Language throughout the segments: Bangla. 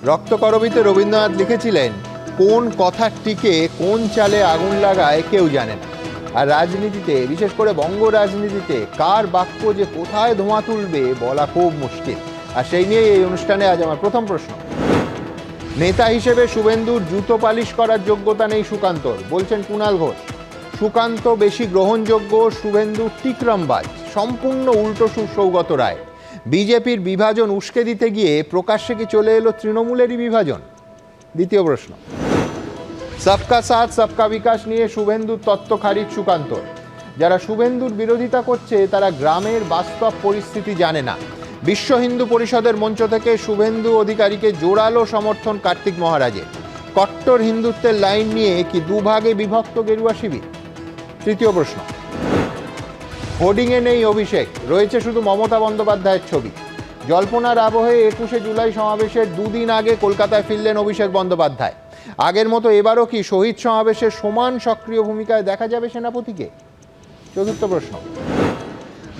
রক্তকরবীতে রবীন্দ্রনাথ লিখেছিলেন, কোন কথার টিকে কোন চালে আগুন লাগায় কেউ জানে না। আর রাজনীতিতে, বিশেষ করে বঙ্গ রাজনীতিতে, কার বাক্য যে কোথায় ধোঁয়া তুলবে বলা খুব মুশকিল। আর সেই নিয়ে এই অনুষ্ঠানে আজ আমার প্রথম প্রশ্ন। নেতা হিসেবে শুভেন্দুর জুতো পালিশ করার যোগ্যতা নেই সুকান্তর, বলছেন কুণাল ঘোষ। সুকান্ত বেশি গ্রহণযোগ্য, শুভেন্দু টিকরমবাজ। সম্পূর্ণ উল্টো সুর সৌগত রায়। বিজেপির বিভাজন উস্কে দিতে গিয়ে প্রকাশ্যে কি চলে এলো তৃণমূলেরই বিভাজন? দ্বিতীয় প্রশ্ন। সবকা সাথ সবকা বিকাশ নিয়ে শুভেন্দুর তত্ত্ব খারিজ সুকান্তর। যারা শুভেন্দুর বিরোধিতা করছে তারা গ্রামের বাস্তব পরিস্থিতি জানে না। বিশ্ব হিন্দু পরিষদের মঞ্চ থেকে শুভেন্দু অধিকারীকে জোরালো সমর্থন কার্তিক মহারাজের। কট্টর হিন্দুত্বের লাইন নিয়ে কি দুভাগে বিভক্ত গেরুয়া শিবির? তৃতীয় প্রশ্ন। হোর্ডিংয়ে নেই অভিষেক, রয়েছে শুধু মমতা বন্দ্যোপাধ্যায়ের ছবি। জল্পনার আবহে 21শে জুলাই সমাবেশের দুদিন আগে কলকাতায় ফিরলেন অভিষেক বন্দ্যোপাধ্যায়। আগের মতো এবারও কি শহীদ সমাবেশের সমান সক্রিয় ভূমিকায় দেখা যাবে সেনাপতিকে? চতুর্থ প্রশ্ন।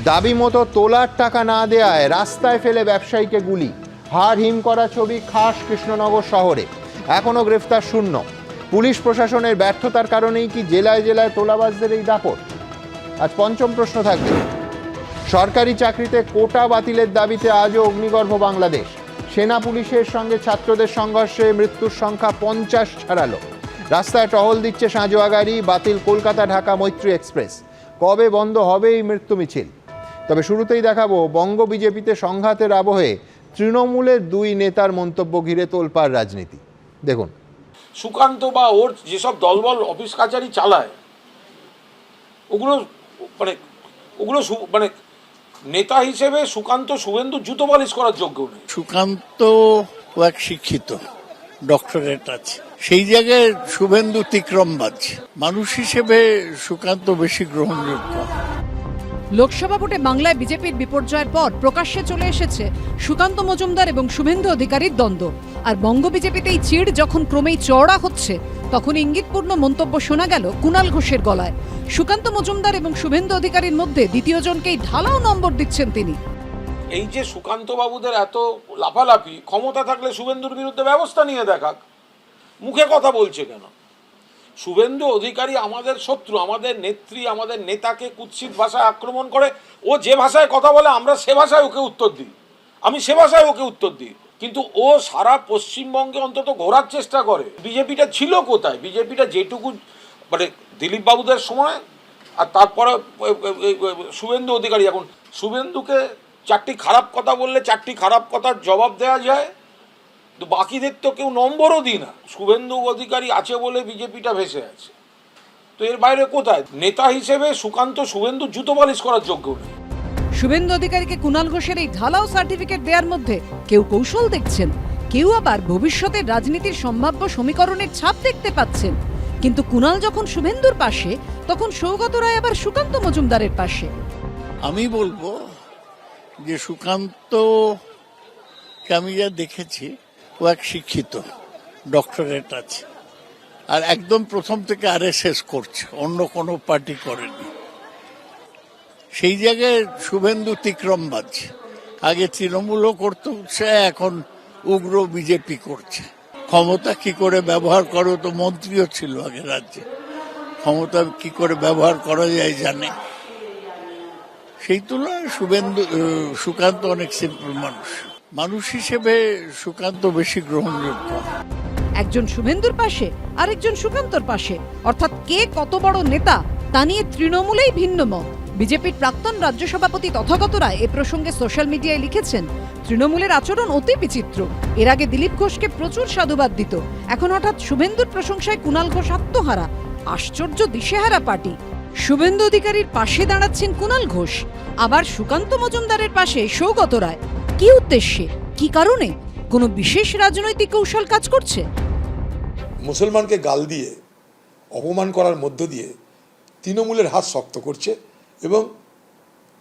দাবি মতো তোলার টাকা না দেয়ায় রাস্তায় ফেলে ব্যবসায়ীকে গুলি। হাড় হিম করা ছবি খাস কৃষ্ণনগর শহরে। এখনও গ্রেফতার শূন্য। পুলিশ প্রশাসনের ব্যর্থতার কারণেই কি জেলায় জেলায় তোলাবাজদের এই দাপট? আজ পঞ্চম প্রশ্ন থাকবে। সরকারি চাকরিতে কোটা বাতিলের দাবিতে আজও অগ্নিগর্ভ বাংলাদেশ। সেনা পুলিশের সঙ্গে ছাত্রদের সংঘর্ষে মৃত্যুর সংখ্যা 50 ছাড়ালো। রাস্তায় টহল দিচ্ছে সাঁজোয়া গাড়ি। বাতিল কলকাতা ঢাকা মৈত্রী এক্সপ্রেস। কবে বন্ধ হবে এই মৃত্যু মিছিল? তবে শুরুতেই দেখাবো বঙ্গ বিজেপিতে সংঘাতের আবহে তৃণমূলের দুই নেতার মন্তব্য ঘিরে তোলপাড় রাজনীতি। দেখুন। সুকান্ত বা ওর যেসব দলবল অফিস কাচারি চালায়, ওগুলো মানে নেতা হিসেবে সুকান্ত শুভেন্দু জুতো পালিশ করার যোগ্য নেই। সুকান্ত এক শিক্ষিত, ডক্টরেট আছে, সেই জায়গায় শুভেন্দু তিক্রমবাজ। মানুষ হিসেবে সুকান্ত বেশি গ্রহণযোগ্য। লোকসভা ভোটে বাংলায় বিজেপির বিপর্যয়ের পর প্রকাশ্যে চলে এসেছে সুকান্ত মজুমদার এবং শুভেন্দু অধিকারীর দ্বন্দ্ব। আর বঙ্গ বিজেপিতে এই চিড় যখন ক্রমেই চওড়া হচ্ছে, তখন ইঙ্গিতপূর্ণ মন্তব্য শোনা গেল কুণাল ঘোষের গলায়। সুকান্ত মজুমদার এবং শুভেন্দু অধিকারীর মধ্যে দ্বিতীয় জনকেই ঢালাও নম্বর দিচ্ছেন তিনি। এই যে সুকান্ত বাবুদের এত লাফালাফি, ক্ষমতা থাকলে শুভেন্দুর বিরুদ্ধে ব্যবস্থা নিয়ে দেখাক, মুখে কথা বলছে কেন? শুভেন্দু অধিকারী আমাদের শত্রু, আমাদের নেত্রী, আমাদের নেতাকে কুৎসিত ভাষায় আক্রমণ করে। ও যে ভাষায় কথা বলে আমরা সে ভাষায় ওকে উত্তর দিই, আমি সে ভাষায় ওকে উত্তর দিই। কিন্তু ও সারা পশ্চিমবঙ্গে অন্তত ঘোরার চেষ্টা করে। বিজেপিটা ছিল কোথায়? বিজেপিটা যেটুকু মানে দিলীপ বাবুদের সময়, আর তারপরে শুভেন্দু অধিকারী। এখন শুভেন্দুকে চারটি খারাপ কথা বললে চারটি খারাপ কথার জবাব দেওয়া যায়, তো বাকিদের তো কেউ নম্বরও দিই না। শুভেন্দু অধিকারী আছে বলে বিজেপিটা ভেসে আছে, তো এর বাইরে কোথায়? নেতা হিসেবে সুকান্ত শুভেন্দু জুতো পালিশ করার যোগ্য নেই। শুভেন্দু অধিকারীকে কুণাল ঘোষের এই ঢালাও সার্টিফিকেট দেওয়ার মধ্যে কেউ কৌশল দেখছেন, কেউ আবার ভবিষ্যতের রাজনীতির সম্ভাব্য সমীকরণের ছাপ দেখতে পাচ্ছেন। কিন্তু কুণাল যখন শুভেন্দুর পাশে, তখন সৌগত রায় আবার সুকান্ত মজুমদারের পাশে। আমি বলবো যে সুকান্তকে আমি যা দেখেছি, ও এক শিক্ষিত, ডক্টরেট আছে, আর একদম প্রথম থেকে RSS করছে, অন্য কোনো পার্টি করেনি। সেই জায়গায় শুভেন্দু তিক্রমবাজ। আগে তৃণমূলও করতে, এখন উগ্র বিজেপি করছে। ক্ষমতা কি করে ব্যবহার করো, তো মন্ত্রীও ছিল আগে রাজ্যে, ক্ষমতা কি করে ব্যবহার করা যায় জানে। সেই তুলনায় সুকান্ত অনেক সিম্পল মানুষ। মানুষ হিসেবে সুকান্ত বেশি গ্রহণযোগ্য। একজন শুভেন্দুর পাশে, আরেকজন সুকান্তর পাশে, অর্থাৎ কে কত বড় নেতা তা নিয়ে তৃণমূলেই ভিন্ন মত। বিজেপির প্রাক্তন রাজ্য সভাপতি তথাগত রায় এ প্রসঙ্গে সোশ্যাল মিডিয়ায় লিখেছেন, তৃণমূলের আচরণ অতি বিচিত্র। এর আগে দিলীপ ঘোষকে প্রচুর সাধুবাদ দিত, এখন হঠাৎ শুভেন্দুর প্রশংসায় কুণাল ঘোষ আত্মহারা। আশ্চর্য দিশেহারা পার্টি। শুভেন্দু অধিকারীর পাশে দাঁড়াচ্ছেন কুণাল ঘোষ, আবার সুকান্ত মজুমদারের পাশে সৌগত রায়। কি উদ্দেশ্যে, কি কারণে? কোনো বিশেষ রাজনৈতিক কৌশল কাজ করছে? মুসলমানকে গাল দিয়ে, অপমান করার মধ্য দিয়ে তৃণমূলের হাত শক্ত করছে, এবং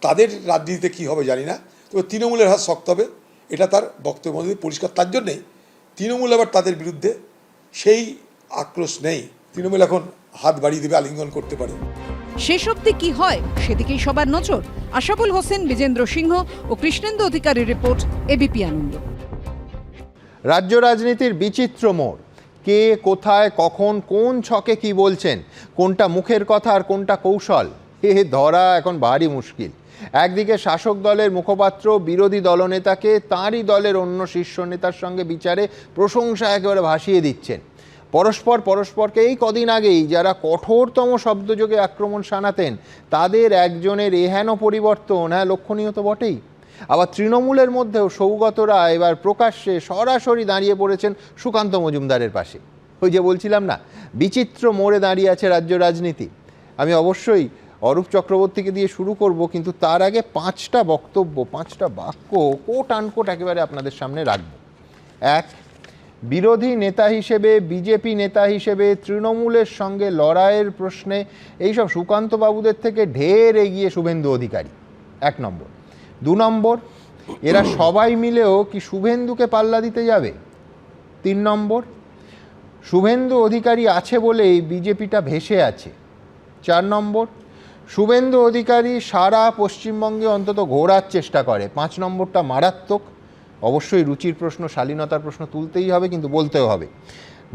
তাদের রাজনীতিতে কী হবে জানি না, তবে তৃণমূলের হাত শক্ত হবে, এটা তার বক্তব্যের মধ্যে পরিষ্কার। তার জন্যেই তৃণমূল আবার তাদের বিরুদ্ধে সেই আক্রোশ নেই। তৃণমূল এখন হাত বাড়িয়ে দেবে, আলিঙ্গন করতে পারে। শেষ অবধি কি হয় সেদিকেই সবার নজর। আশাবুল হোসেন, বিজেন্দ্র সিংহ ও কৃষ্ণেন্দু অধিকারীর রিপোর্ট, এবিপি আনন্দ। রাজ্য রাজনীতির বিচিত্র মোড়, কে কোথায় কখন কোন ছকে কি বলছেন, কোনটা মুখের কথা আর কোনটা কৌশল, ধরা এখন ভারী মুশকিল। একদিকে শাসক দলের মুখপাত্র বিরোধী দলনেতাকে তাঁরই দলের অন্য শীর্ষ নেতার সঙ্গে বিচারে প্রশংসা একেবারে ভাসিয়ে দিচ্ছেন। পরস্পরকে এই কদিন আগেই যারা কঠোরতম শব্দযোগে আক্রমণ শানাতেন তাদের একজনের এহেন পরিবর্তন, লক্ষণীয় তো বটেই। আবার তৃণমূলের মধ্যেও সৌগত রায় এবার প্রকাশ্যে সরাসরি দাঁড়িয়ে পড়েছেন সুকান্ত মজুমদারের পাশে। ওই যে বলছিলাম না, বিচিত্র মোড়ে দাঁড়িয়ে আছে রাজ্য রাজনীতি। আমি অবশ্যই অরূপ চক্রবর্তীকে দিয়ে শুরু করব, কিন্তু তার আগে 5টা বক্তব্য, 5টা বাক্য কোট আনকোট একেবারে আপনাদের সামনে রাখব। এক, বিরোধী নেতা হিসেবে, বিজেপি নেতা হিসেবে তৃণমূলের সঙ্গে লড়াইয়ের প্রশ্নে এইসব সুকান্ত বাবুদের থেকে ঢের এগিয়ে শুভেন্দু অধিকারী, 1 নম্বর। 2 নম্বর, এরা সবাই মিলেও কি শুভেন্দুকে পাল্লা দিতে যাবে? 3 নম্বর, শুভেন্দু অধিকারী আছে বলেই বিজেপিটা ভেসে আছে। 4 নম্বর, শুভেন্দু অধিকারী সারা পশ্চিমবঙ্গে অন্তত ঘোরার চেষ্টা করে। 5 নম্বরটা মারাত্মক, অবশ্যই রুচির প্রশ্ন, শালীনতার প্রশ্ন তুলতেই হবে, কিন্তু বলতেও হবে।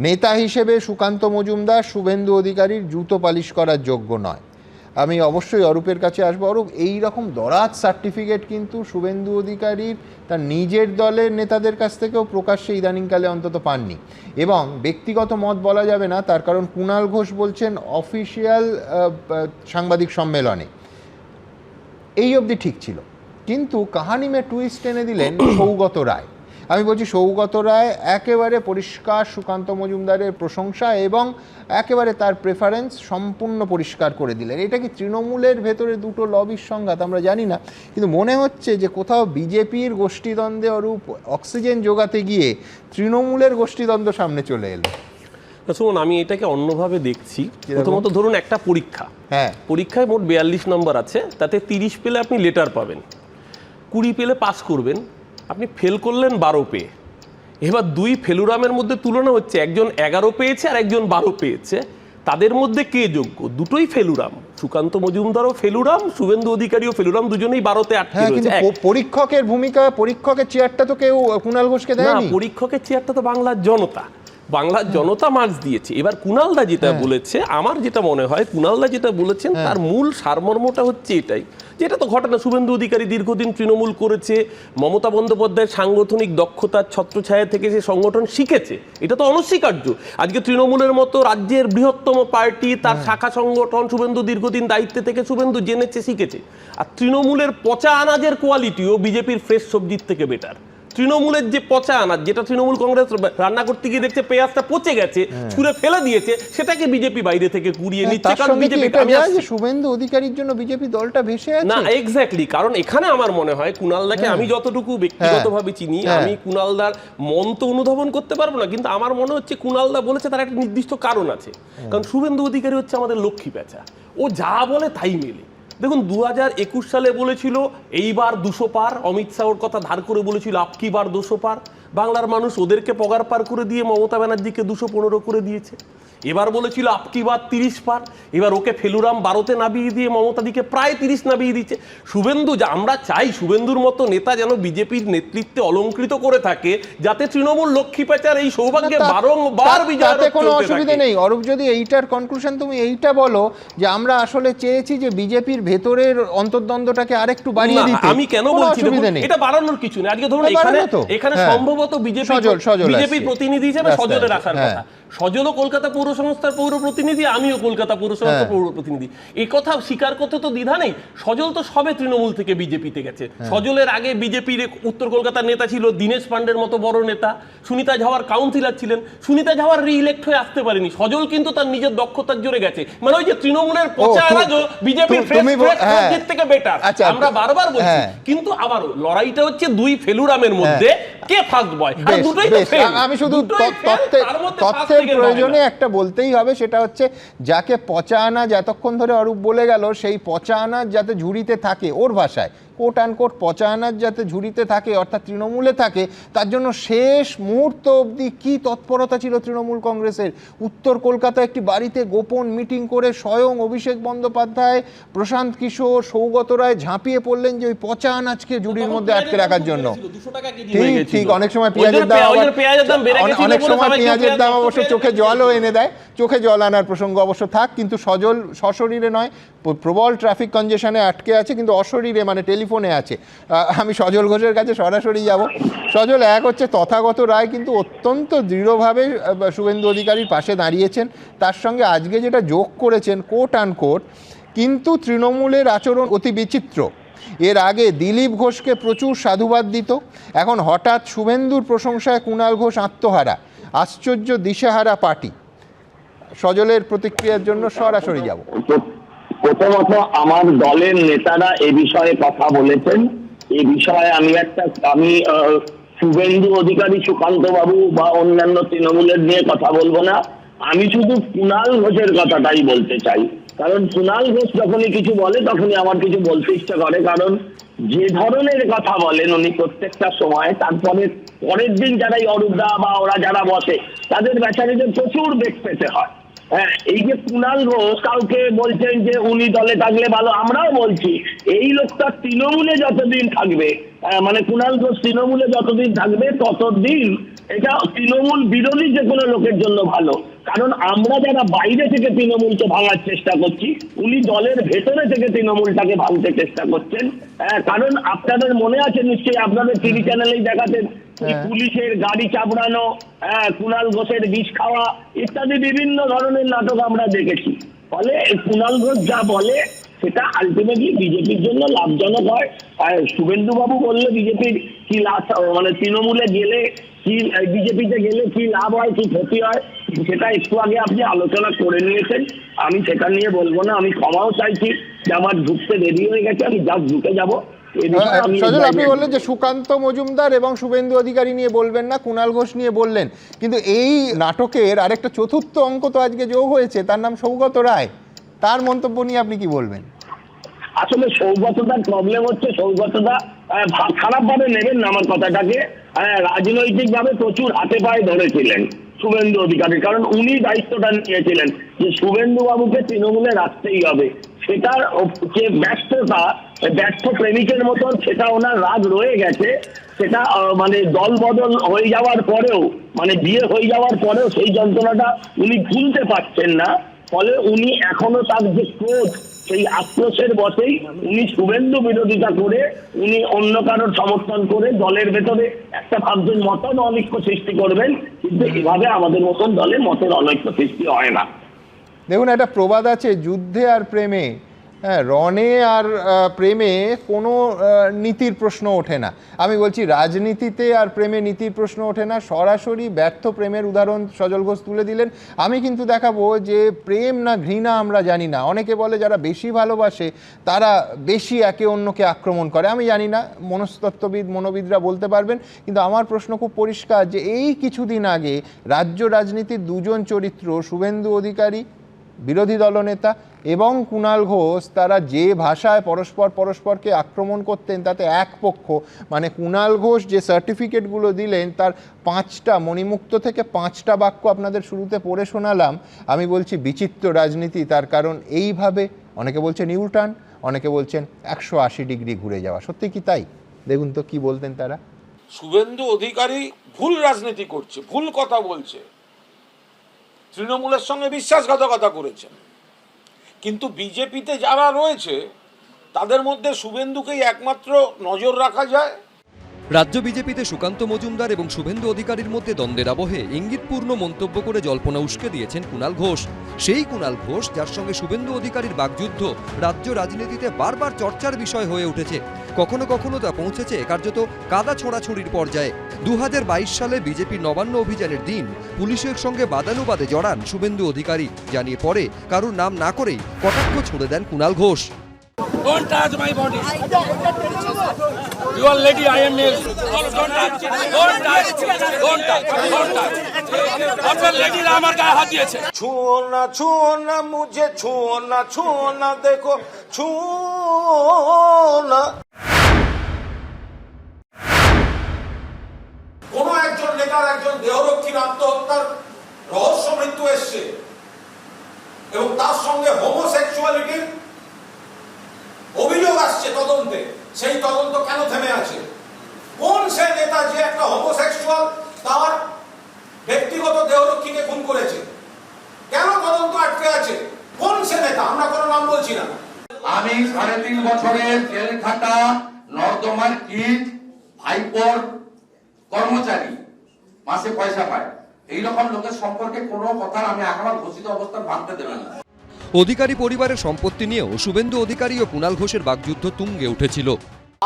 নেতা হিসেবে সুকান্ত মজুমদার শুভেন্দু অধিকারীর জুতো পালিশ করার যোগ্য নয়। আমি অবশ্যই অরূপের কাছে আসবো। অরূপ, এই রকম দরাজ সার্টিফিকেট কিন্তু শুভেন্দু অধিকারীর তার নিজের দলের নেতাদের কাছ থেকেও প্রকাশ্যে ইদানিংকালে অন্তত পাননি। এবং ব্যক্তিগত মত বলা যাবে না, তার কারণ কুণাল ঘোষ বলছেন অফিসিয়াল সাংবাদিক সম্মেলনে এই অবধি ঠিক ছিল, কিন্তু কাহানি মে টুইস্ট এনে দিলেন সৌগত রায়। আমি বলছি সৌগত রায় একেবারে পরিষ্কার সুকান্ত মজুমদারের প্রশংসা এবং একেবারে তার প্রেফারেন্স সম্পূর্ণ পরিষ্কার করে দিলেন। এটা কি তৃণমূলের ভেতরে দুটো লবির সংঘাত আমরা জানি না, কিন্তু মনে হচ্ছে যে কোথাও বিজেপির গোষ্ঠীদ্বন্দ্বে অরূপ অক্সিজেন যোগাতে গিয়ে তৃণমূলের গোষ্ঠীদ্বন্দ্ব সামনে চলে এলো। শুনুন, আমি এটাকে অন্যভাবে দেখছি। প্রথমত ধরুন একটা পরীক্ষা, পরীক্ষায় মোট 42 নম্বর আছে, তাতে 30 পেলে আপনি লেটার পাবেন, 20 পেলে পাস করবেন, আপনি ফেল করলেন 12 পেয়ে। এবার 2 ফেলুরামের মধ্যে তুলনা হচ্ছে, একজন 11 পেয়েছে আর একজন 12 পেয়েছে, তাদের মধ্যে কে যোগ্য? দুটোই ফেলুরাম। সুকান্ত মজুমদারও ফেলুরাম, শুভেন্দু অধিকারীও ফেলুরাম, দুজনেই 12তে আটকে রয়েছে। পরীক্ষকের ভূমিকা, পরীক্ষকের চেয়ারটা তো কেউ কুণাল ঘোষকে দেয়নি। পরীক্ষকের চেয়ারটা তো বাংলার জনতা, বাংলার জনতা মার্কস দিয়েছে। এবার কুণালদা যেটা বলেছে, আমার যেটা মনে হয় কুণালদা যেটা বলেছেন তার মূল সারমর্মটা হচ্ছে এটাই, যেটা তো ঘটনা। শুভেন্দু অধিকারী দীর্ঘদিন তৃণমূল করেছে, মমতা বন্দ্যোপাধ্যায়ের সাংগঠনিক দক্ষতার ছত্রছায়া থেকে সে সংগঠন শিখেছে, এটা তো অনস্বীকার্য। আজকে তৃণমূলের মতো রাজ্যের বৃহত্তম পার্টি, তার শাখা সংগঠন, শুভেন্দু দীর্ঘদিন দায়িত্বে থেকে শুভেন্দু জেনেছে, শিখেছে। আর তৃণমূলের পচা আনাজের কোয়ালিটিও বিজেপির ফ্রেশ সবজির থেকে বেটার। তৃণমূলের যে পচা আনাজ, যেটা তৃণমূল কংগ্রেস রান্না করতে গিয়ে দেখছে পেঁয়াজটা পচে গেছে, ছুঁড়ে ফেলে দিয়েছে, সেটাকে বিজেপি বাইরে থেকে কুড়িয়ে নিচ্ছে। কারণ বিজেপি, শুভেন্দু অধিকারীর জন্য বিজেপি দলটা ভেসে আছে না, এক্স্যাক্টলি। কারণ এখানে আমার মনে হয় কুণালদাকে আমি যতটুকু ব্যক্তিগতভাবে চিনি, আমি কুণালদার মন তো অনুধাবন করতে পারবো না, কিন্তু আমার মনে হচ্ছে কুণালদা বলেছে তার একটা নির্দিষ্ট কারণ আছে। কারণ শুভেন্দু অধিকারী হচ্ছে আমাদের লক্ষ্মী পেঁচা, ও যা বলে তাই মেলে। দেখুন 2021 সালে বলেছিল এইবার 200 পার, অমিত শাহর কথা ধার করে বলেছিল আপকি বার 200 পার। বাংলার মানুষ ওদেরকে পগার পার করে দিয়ে মমতা ব্যানার্জিকে 215 করে দিয়েছে। এবার বলেছিল আপকি বার 30 পার, এবার ওকে ফেলুরাম 12তে নামিয়ে দিয়ে মমতাদিকে প্রায় 30 নামিয়ে দিচ্ছে। শুভেন্দু, আমরা চাই শুভেন্দুর মতো নেতা যেন বিজেপির নেতৃত্বে অলঙ্কৃত করে থাকে, যাতে তৃণমূল লক্ষ্মী পেঁচার এই সৌভাগ্যে বারংবার বিজয়, কোনো অসুবিধা নেই। অরূপ, যদি এইটার কনক্লুশন তুমি এইটা বলো যে আমরা আসলে চেয়েছি যে বিজেপির ভেতরের অন্তর্দ্বন্দ্বটাকে আরেকটু বাড়িয়ে দিতে, আমি কেন বলছি এটা বাড়ানোর কিছু নেই। আজকে ধরুন এখানে সম্ভবত বিজেপির প্রতিনিধি হিসেবে সজলে রাখার কথা। সজলও কলকাতা পৌর সংস্থার পৌর প্রতিনিধি, আমিও কলকাতা পৌর সংস্থার পৌর প্রতিনিধি, এই কথা স্বীকার করতে তো দ্বিধা নেই। সজল তো সবে তৃণমূল থেকে বিজেপিতে গেছে। সজলের আগে বিজেপির উত্তর কলকাতার নেতা ছিল দীনেশ পান্ডের মতো বড় নেতা, সুনিতা ঝাওয়ার কাউন্সিলর ছিলেন। সুনিতা ঝাওয়ার রি-ইলেক্ট হয়ে আসতে পারেনি, সজল কিন্তু তার নিজের দক্ষতার জোরে গেছে। মানে ওই যে তৃণমূলের পচা আনাজও বিজেপির থেকে বেটার, আমরা বারবার বলছি। কিন্তু আবার লড়াইটা হচ্ছে 2 ফেলুরামের মধ্যে কে ফার্স্ট বয়, আর দুটোই তো ফেল। আমি শুধু তথ্যের প্রয়োজনে একটা বলতেই হবে, সেটা হচ্ছে যাকে পচা আনাজ এতক্ষণ ধরে অরূপ বলে গেল, সেই পচা আনাজ যাতে ঝুড়িতে থাকে, ওর ভাষায় কোট আনকোট পচা আনাজ যাতে ঝুড়িতে থাকে, অর্থাৎ তৃণমূলে থাকে, তার জন্য শেষ মুহূর্ত অবধি কি তৎপরতা ছিল তৃণমূল কংগ্রেসের। উত্তর কলকাতায় একটি বাড়িতে গোপন মিটিং করে স্বয়ং অভিষেক বন্দ্যোপাধ্যায়, প্রশান্ত প্রশান্ত কিশোর, সৌগত রায় ঝাঁপিয়ে পড়লেন যে ওই পচা আনাজকে ঝুড়ির মধ্যে আটকে রাখার জন্য। ঠিক ঠিক, অনেক সময় পেঁয়াজের দাম অনেক সময় পেঁয়াজের দাম অবশ্য চোখে জলও এনে দেয়। চোখে জল আনার প্রসঙ্গ অবশ্য থাক, কিন্তু সজল সশরীরে নয়, প্রবল ট্রাফিক কনজেশনে আটকে আছে, কিন্তু অশরীরে মানে টেলিফোনে আছে। আমি সজল ঘোষের কাছে সরাসরি যাব। সজল, এক হচ্ছে তথাগত রায় কিন্তু অত্যন্ত দৃঢ়ভাবে শুভেন্দু অধিকারীর পাশে দাঁড়িয়েছেন, তার সঙ্গে আজকে যেটা যোগ করেছেন কোট আনকোট, কিন্তু তৃণমূলের আচরণ অতি বিচিত্র। এর আগে দিলীপ ঘোষকে প্রচুর সাধুবাদ দিত, এখন হঠাৎ শুভেন্দুর প্রশংসায় কুণাল ঘোষ আত্মহারা, আশ্চর্য দিশেহারা পার্টি। সজলের প্রতিক্রিয়ার জন্য সরাসরি যাব। প্রথমত আমার দলের নেতারা এ বিষয়ে কথা বলেছেন। এ বিষয়ে আমি শুভেন্দু অধিকারী, সুকান্ত বাবু বা অন্যান্য তৃণমূলের নিয়ে কথা বলবো না। আমি শুধু কুণাল ঘোষের কথাটাই বলতে চাই, কারণ কুণাল ঘোষ যখনই কিছু বলে তখনই আমার কিছু বলতে ইচ্ছা করে, কারণ যে ধরনের কথা বলেন উনি প্রত্যেকটা সময়, তারপরে পরের দিন যারা এই অরূপদা বা ওরা যারা বসে তাদের বেচারিদের প্রচুর বেগ পেতে হয়। হ্যাঁ, এই যে কুণাল ঘোষ কাউকে বলছেন যে উনি দলে থাকলে ভালো, আমরাও বলছি এই লোকটা তৃণমূলে যতদিন থাকবে, মানে কুণাল ঘোষ তৃণমূলে যতদিন থাকবে ততদিন এটা তৃণমূল বিরোধী যে কোনো লোকের জন্য ভালো। কারণ আমরা যারা বাইরে থেকে তৃণমূলকে ভাঙার চেষ্টা করছি, উনি দলের ভেতরে থেকে তৃণমূলটাকে ভাঙতে চেষ্টা করছেন। কারণ আপনাদের মনে আছে নিশ্চয়ই, আপনাদের টিভি চ্যানেলেই দেখাতেন পুলিশের গাড়ি চাপড়ানো, কুণাল ঘোষের বিষ খাওয়া ইত্যাদি বিভিন্ন ধরনের নাটক আমরা দেখেছি। ফলে কুণাল ঘোষ যা বলে সেটা আলটিমেটলি বিজেপির জন্য লাভজনক হয়। শুভেন্দু বাবু বললে বিজেপির কি লাভ, মানে তৃণমূলে গেলে কি, বিজেপিতে গেলে কি লাভ হয় কি ক্ষতি হয়, সেটা একটু আগে আপনি আলোচনা করে নিয়েছেন। আমি সেটা নিয়ে বলবো না। আমি ক্ষমাও চাইছি যে আমার ঢুকতে দেরি হয়ে গেছে, আমি জাস্ট ঢুকে যাবো। সজল, আপনি বললেন যে সুকান্ত মজুমদার এবং শুভেন্দু অধিকারী নিয়ে বলবেন না, কুণাল ঘোষ নিয়ে বললেন, কিন্তু এই নাটকের আরেকটা চতুর্থ অঙ্ক তো আজকে যোগ হয়েছে, তার নাম সৌগত রায়। তার মন্তব্য নিয়ে আপনি কি বলবেন? আসলে সৌগতদার প্রবলেম হচ্ছে, সৌগতদা খারাপ ভাবে নেবেন না আমার কথাটাকে, রাজনৈতিক ভাবে প্রচুর হাতে পায়ে ধরেছিলেন শুভেন্দু অধিকারী, কারণ উনি দায়িত্বটা নিয়েছিলেন যে শুভেন্দু বাবুকে তৃণমূলে রাখতেই হবে। সেটার যে ব্যর্থতা, ব্যর্থ প্রেমিকের মতন সেটা ওনার রাগ রয়ে গেছে। সেটা মানে দল বদল হয়ে যাওয়ার পরেও, মানে বিয়ে হয়ে যাওয়ার পরেও সেই যন্ত্রণাটা উনি ভুলতে পারছেন না। ফলে উনি এখনো তার যে ক্রোধ, সেই আক্রোশের বসেই উনি শুভেন্দু বিরোধিতা করে, উনি অন্য কারোর সমর্থন করে দলের ভেতরে একটা ভাবছেন মতন অনৈক্য সৃষ্টি করবেন, কিন্তু এভাবে আমাদের মতন দলে মতের অনৈক্য সৃষ্টি হয় না। দেখুন, একটা প্রবাদ আছে, যুদ্ধে আর প্রেমে, রণে আর প্রেমে কোনো নীতির প্রশ্ন ওঠে না। আমি বলছি রাজনীতিতে আর প্রেমে নীতির প্রশ্ন ওঠে না। সরাসরি ব্যর্থ প্রেমের উদাহরণ সজল ঘোষ তুলে দিলেন। আমি কিন্তু দেখাবো যে প্রেম না ঘৃণা আমরা জানি না। অনেকে বলে যারা বেশি ভালোবাসে তারা বেশি একে অন্যকে আক্রমণ করে। আমি জানি না, মনস্তত্ত্ববিদ মনোবিদরা বলতে পারবেন। কিন্তু আমার প্রশ্ন খুব পরিষ্কার যে এই কিছুদিন আগে রাজ্য রাজনীতির দুজন চরিত্র, শুভেন্দু অধিকারী বিরোধী দলনেতা এবং কুণাল ঘোষ, তারা যে ভাষায় পরস্পরকে আক্রমণ করতেন তাতে এক পক্ষ, মানে কুণাল ঘোষ যে সার্টিফিকেটগুলো দিলেন তার 5টা মণিমুক্ত থেকে 5টা বাক্য আপনাদের শুরুতে পড়ে শোনালাম। আমি বলছি বিচিত্র রাজনীতি, তার কারণ এইভাবে অনেকে বলছেন ইউটার্ন, অনেকে বলছেন 180 ডিগ্রি ঘুরে যাওয়া। সত্যি কি তাই? দেখুন তো কি বলতেন তারা। শুভেন্দু অধিকারী ভুল রাজনীতি করছে, ভুল কথা বলছে, তৃণমূলের সঙ্গে বিশ্বাসঘাতকতা করেছেন, কিন্তু বিজেপিতে যারা রয়েছে তাদের মধ্যে শুভেন্দুকেই একমাত্র নজর রাখা যায়। রাজ্য বিজেপিতে সুকান্ত মজুমদার এবং শুভেন্দু অধিকারীর মধ্যে দ্বন্দ্বের আবহে ইঙ্গিতপূর্ণ মন্তব্য করে জল্পনা উস্কে দিয়েছেন কুণাল ঘোষ। সেই কুণাল ঘোষ যার সঙ্গে শুভেন্দু অধিকারীর বাকযুদ্ধ রাজ্য রাজনীতিতে বারবার চর্চার বিষয় হয়ে উঠেছে। কখনো কখনো তা পৌঁছেছে কার্যত কাদা ছোড়াছুড়ির পর্যায়ে। 2022 সালে বিজেপির নবান্ন অভিযানের দিন পুলিশের সঙ্গে বাদানুবাদে জড়ান শুভেন্দু অধিকারী, জানিয়ে পরে কারুর নাম না করেই কটাক্ষ ছুড়ে দেন Kunal Ghosh. Don't touch my body. You are lady, I am male. Don't touch. Don't touch. Don't touch. Don't touch. আপনার লেডিরা আমার গায়ে হাত দিয়েছে। ছুঁয়ো না মুঝে, ছুঁয়ো না দেখো, ছুঁয়ো না। কোন একজন নেতার একজন দেহরক্ষীর আত্মহত্যার রহস্য মৃত্যু এসছে এবং তার সঙ্গে হোমোসেক্সুয়ালিটির অভিযোগ আসছে তদন্তে, সেই তদন্ত কেন থেমে আছে? কোন সে নেতা যে একটা হোমোসেক্সুয়াল তার ব্যক্তিগত দেহরক্ষীকে খুন করেছে? কেন তদন্ত আটকে আছে? কোন সে নেতা? আমরা কোনো নাম বলছি না। আমি 3.5 বছরের জেল খাটা নর্দমার কিট ভাইপোর কর্মচারী, মাসে পয়সা পায়, এইরকম লোকের সম্পর্কে কোনো কথা আমি এখনো ঘোষিত অবস্থান ভাঙতে দেবে না। অধিকারী পরিবারের সম্পত্তি নিয়েও শুভেন্দু অধিকারী ও কুণাল ঘোষের বাকযুদ্ধ তুঙ্গে উঠেছিল।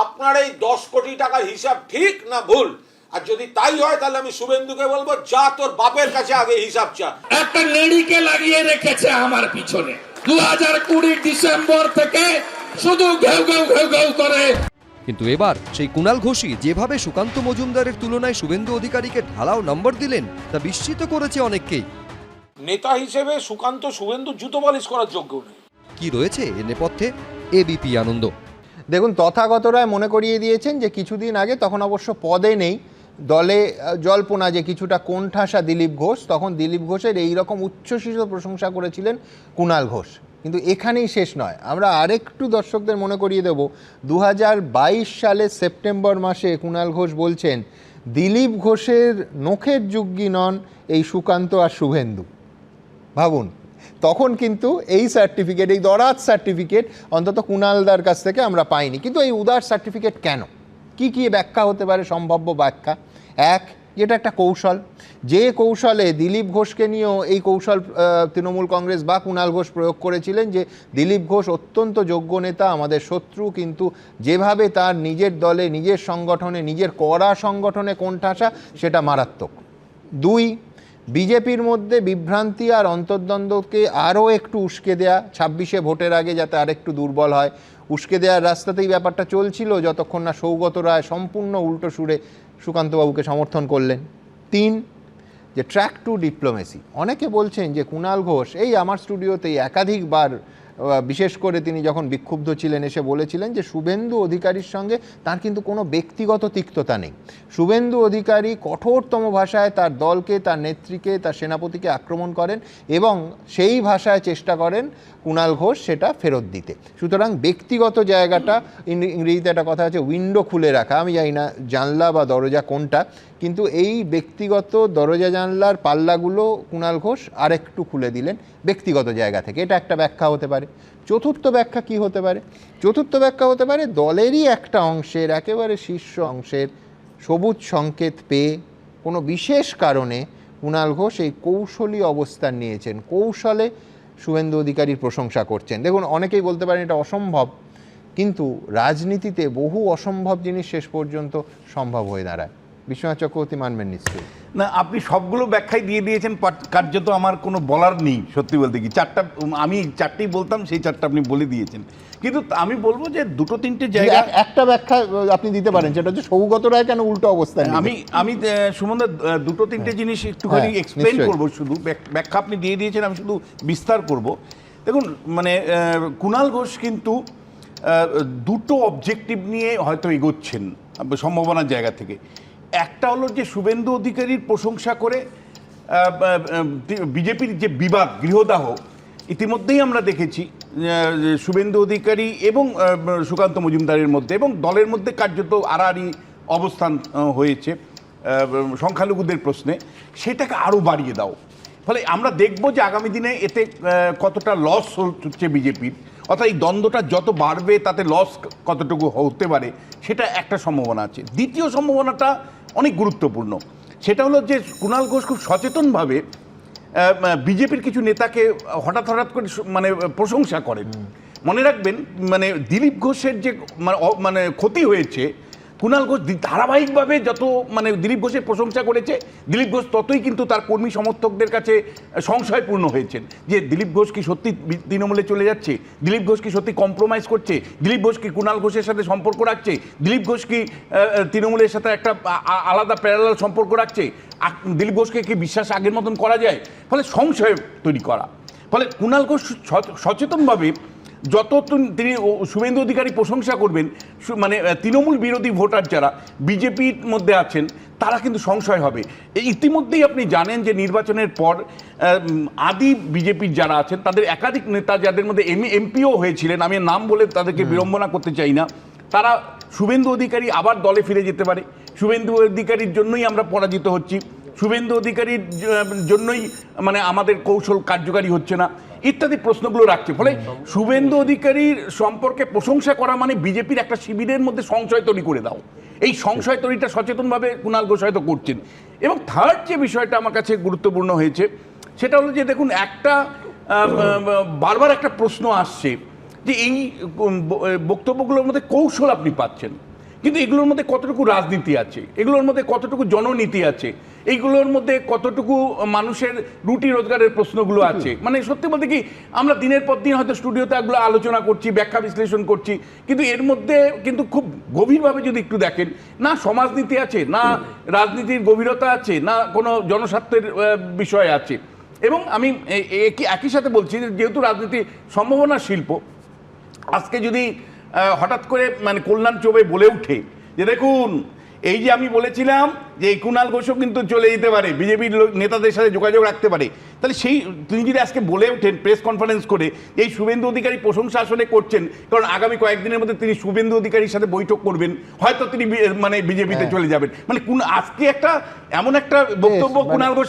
আপনার এই 10 কোটি টাকার হিসাব ঠিক না ভুল? আর যদি তাই হয় তাহলে আমি শুভেন্দুকে বলবো, যা তোর বাপের কাছে আগে হিসাব চা। একটা নেড়িকে লাগিয়ে রেখেছে আমার পিছনে 2020 ডিসেম্বর থেকে, শুধু ঘেউ ঘেউ ঘেউ ঘেউ করে। কিন্তু এবার সেই কুণাল ঘোষই যেভাবে সুকান্ত মজুমদারের তুলনায় শুভেন্দু অধিকারীকে ঢালাও নম্বর দিলেন তা বিস্মিত করেছে অনেককেই। নেতা হিসেবে সুকান্ত শুভেন্দু জুতো পালিশ করার যোগ্য নেই। কি রয়েছে এ নেপথ্যে? এবিপি আনন্দ। দেখুন, তথাগত রায় মনে করিয়ে দিয়েছেন যে কিছুদিন আগে, তখন অবশ্য পদে নেই, দলে জল্পনা যে কিছুটা কোণঠাসা দিলীপ ঘোষ, তখন দিলীপ ঘোষের এই রকম উচ্ছ্বসিত প্রশংসা করেছিলেন কুণাল ঘোষ। কিন্তু এখানেই শেষ নয়, আমরা আরেকটু দর্শকদের মনে করিয়ে দেব, 2022 সালের সেপ্টেম্বর মাসে কুণাল ঘোষ বলছেন দিলীপ ঘোষের নখের যুগ্গী নন এই সুকান্ত আর শুভেন্দু। ভাবুন, তখন কিন্তু এই সার্টিফিকেট, এই দরাজ সার্টিফিকেট অন্তত কুণালদার কাছ থেকে আমরা পাইনি। কিন্তু এই উদার সার্টিফিকেট কেন? কি কি ব্যাখ্যা হতে পারে, সম্ভাব্য ব্যাখ্যা? এক, যেটা একটা কৌশল, যে কৌশলে দিলীপ ঘোষকে নিয়েও এই কৌশল তৃণমূল কংগ্রেস বা কুণাল ঘোষ প্রয়োগ করেছিলেন, যে দিলীপ ঘোষ অত্যন্ত যোগ্য নেতা, আমাদের শত্রু, কিন্তু যেভাবে তার নিজের দলে, নিজের সংগঠনে, নিজের কড়া সংগঠনে কোণঠাসা, সেটা মারাত্মক। দুই, বিজেপির মধ্যে বিভ্রান্তি আর অন্তর্দ্বন্দ্বকে আরও একটু উস্কে দেয়া, 26শে ভোটের আগে যাতে আরেকটু দুর্বল হয়, উস্কে দেওয়ার রাস্তাতেই ব্যাপারটা চলছিল যতক্ষণ না সৌগত রায় সম্পূর্ণ উল্টো সুরে সুকান্তবাবুকে সমর্থন করলেন। তিন, যে ট্র্যাক টু ডিপ্লোমেসি। অনেকে বলছেন যে কুণাল ঘোষ এই আমার স্টুডিওতেই একাধিকবার, বিশেষ করে তিনি যখন বিক্ষুব্ধ ছিলেন, এসে বলেছিলেন যে শুভেন্দু অধিকারীর সঙ্গে তার কিন্তু কোনো ব্যক্তিগত তিক্ততা নেই। শুভেন্দু অধিকারী কঠোরতম ভাষায় তার দলকে, তার নেত্রীকে, তার সেনাপতিকে আক্রমণ করেন এবং সেই ভাষায় চেষ্টা করেন কুণাল ঘোষ সেটা ফেরত দিতে। সুতরাং ব্যক্তিগত জায়গাটা, ইংরেজিতে একটা কথা আছে উইন্ডো খুলে রাখা, আমি জানি না জানলা বা দরজা কোনটা, কিন্তু এই ব্যক্তিগত দরজা জানলার পাল্লাগুলো কুণাল ঘোষ আরেকটু খুলে দিলেন ব্যক্তিগত জায়গা থেকে। এটা একটা ব্যাখ্যা হতে পারে। চতুর্থ ব্যাখ্যা কি হতে পারে? চতুর্থ ব্যাখ্যা হতে পারে দলেরই একটা অংশের, একেবারে শীর্ষ অংশের সবুজ সংকেত পেয়ে কোনো বিশেষ কারণে কুণাল ঘোষ এই কৌশলী অবস্থান নিয়েছেন, কৌশলে শুভেন্দু অধিকারীর প্রশংসা করছেন। দেখুন, অনেকেই বলতে পারেন এটা অসম্ভব, কিন্তু রাজনীতিতে বহু অসম্ভব জিনিস শেষ পর্যন্ত সম্ভব হয়ে দাঁড়ায়। বিশ্বনাথ চক্রবর্তী মানবেন নিশ্চয়ই। না, আপনি সবগুলো ব্যাখ্যাই দিয়ে দিয়েছেন, কার্যত আমার কোনো বলার নেই। সত্যি বলতে কি, আমি চারটেই বলতাম, সেই চারটা আপনি বলে দিয়েছেন। কিন্তু আমি বলবো যে দুটো তিনটে জায়গা, একটা ব্যাখ্যা আপনি দিতে পারেন, সেটা হচ্ছে সৌগত রায় কেন উল্টো অবস্থায়। আমি সুমনদা দুটো তিনটে জিনিস একটুখানি এক্সপ্লেন করবো। শুধু ব্যাখ্যা আপনি দিয়ে দিয়েছেন, আমি শুধু বিস্তার করব। দেখুন, মানে কুণাল ঘোষ কিন্তু দুটো অবজেক্টিভ নিয়ে হয়তো এগোচ্ছেন সম্ভাবনার জায়গা থেকে। একটা হলো যে শুভেন্দু অধিকারীর প্রশংসা করে বিজেপির যে বিবাদ, গৃহদাহ, ইতিমধ্যেই আমরা দেখেছি শুভেন্দু অধিকারী এবং সুকান্ত মজুমদারের মধ্যে, এবং দলের মধ্যে কার্যত আড়াআড়ি অবস্থান হয়েছে সংখ্যালঘুদের প্রশ্নে। সেটাকে আরও বাড়িয়ে দাও, ফলে আমরা দেখব যে আগামী দিনে এতে কতটা লস হচ্ছে বিজেপির, অর্থাৎ এই দ্বন্দ্বটা যত বাড়বে তাতে লস কতটুকু হতে পারে, সেটা একটা সম্ভাবনা আছে। দ্বিতীয় সম্ভাবনাটা অনেক গুরুত্বপূর্ণ, সেটা হলো যে কুণাল ঘোষ খুব সচেতনভাবে বিজেপির কিছু নেতাকে হঠাৎ করে মানে প্রশংসা করেন। মনে রাখবেন, মানে দিলীপ ঘোষের যে মানে ক্ষতি হয়েছে, কুণাল ঘোষ ধারাবাহিকভাবে যত মানে দিলীপ ঘোষের প্রশংসা করেছে, দিলীপ ঘোষ ততই কিন্তু তার কর্মী সমর্থকদের কাছে সংশয়পূর্ণ হয়েছেন যে দিলীপ ঘোষ কি সত্যি তৃণমূলে চলে যাচ্ছে, দিলীপ ঘোষ কি সত্যি কম্প্রোমাইজ করছে, দিলীপ ঘোষ কি কুণাল ঘোষের সাথে সম্পর্ক রাখছে, দিলীপ ঘোষ কি তৃণমূলের সাথে একটা আলাদা প্যারালাল সম্পর্ক রাখছে, দিলীপ ঘোষকে কি বিশ্বাস আগের মতন করা যায়, ফলে সংশয় তৈরি করা। ফলে কুণাল ঘোষ সচেতনভাবে যত তিনি শুভেন্দু অধিকারী প্রশংসা করবেন, মানে তৃণমূল বিরোধী ভোটার যারা বিজেপির মধ্যে আছেন তারা কিন্তু সংশয় হবে। ইতিমধ্যেই আপনি জানেন যে নির্বাচনের পর আদি বিজেপির যারা আছেন তাদের একাধিক নেতা, যাদের মধ্যে এমপিও হয়েছিলেন, আমি নাম বলে তাদেরকে বিড়ম্বনা করতে চাই না, তারা শুভেন্দু অধিকারী আবার দলে ফিরে যেতে পারে, শুভেন্দু অধিকারীর জন্যই আমরা পরাজিত হচ্ছি, শুভেন্দু অধিকারীর জন্যই মানে আমাদের কৌশল কার্যকারী হচ্ছে না ইত্যাদি প্রশ্নগুলো রাখছে। ফলে শুভেন্দু অধিকারীর সম্পর্কে প্রশংসা করা মানে বিজেপির একটা শিবিরের মধ্যে সংশয় তৈরি করে দাও। এই সংশয় তৈরিটা সচেতনভাবে কুণাল ঘোষ হয়তো করছেন। এবং থার্ড যে বিষয়টা আমার কাছে গুরুত্বপূর্ণ হয়েছে সেটা হলো যে দেখুন, একটা বারবার একটা প্রশ্ন আসছে যে এই বক্তব্যগুলোর মধ্যে কৌশল আপনি পাচ্ছেন, কিন্তু এগুলোর মধ্যে কতটুকু রাজনীতি আছে, এগুলোর মধ্যে কতটুকু জননীতি আছে, এইগুলোর মধ্যে কতটুকু মানুষের রুটি রোজগারের প্রশ্নগুলো আছে। মানে সত্যি বলতে কি, আমরা দিনের পর দিন হয়তো স্টুডিওতে এগুলো আলোচনা করছি, ব্যাখ্যা বিশ্লেষণ করছি, কিন্তু এর মধ্যে কিন্তু খুব গভীরভাবে যদি একটু দেখেন, না সমাজনীতি আছে, না রাজনীতির গভীরতা আছে, না কোনো জনস্বার্থের বিষয় আছে। এবং আমি একই সাথে বলছি যে যেহেতু রাজনীতি সম্ভাবনার শিল্প, আজকে যদি হঠাৎ করে মানে কল্যাণ চৌবে বলে উঠে যে দেখুন এই যে আমি বলেছিলাম যে এই কুণাল ঘোষও কিন্তু চলে যেতে পারে, বিজেপির নেতাদের সাথে যোগাযোগ রাখতে পারে, তাহলে সেই তিনি যদি আজকে বলে ওঠেন প্রেস কনফারেন্স করে এই শুভেন্দু অধিকারী প্রশংসা আসলে করছেন, কারণ আগামী কয়েকদিনের মধ্যে তিনি শুভেন্দু অধিকারীর সাথে বৈঠক করবেন, হয়তো তিনি মানে বিজেপিতে চলে যাবেন, মানে আজকে একটা এমন একটা বক্তব্য কুণাল ঘোষ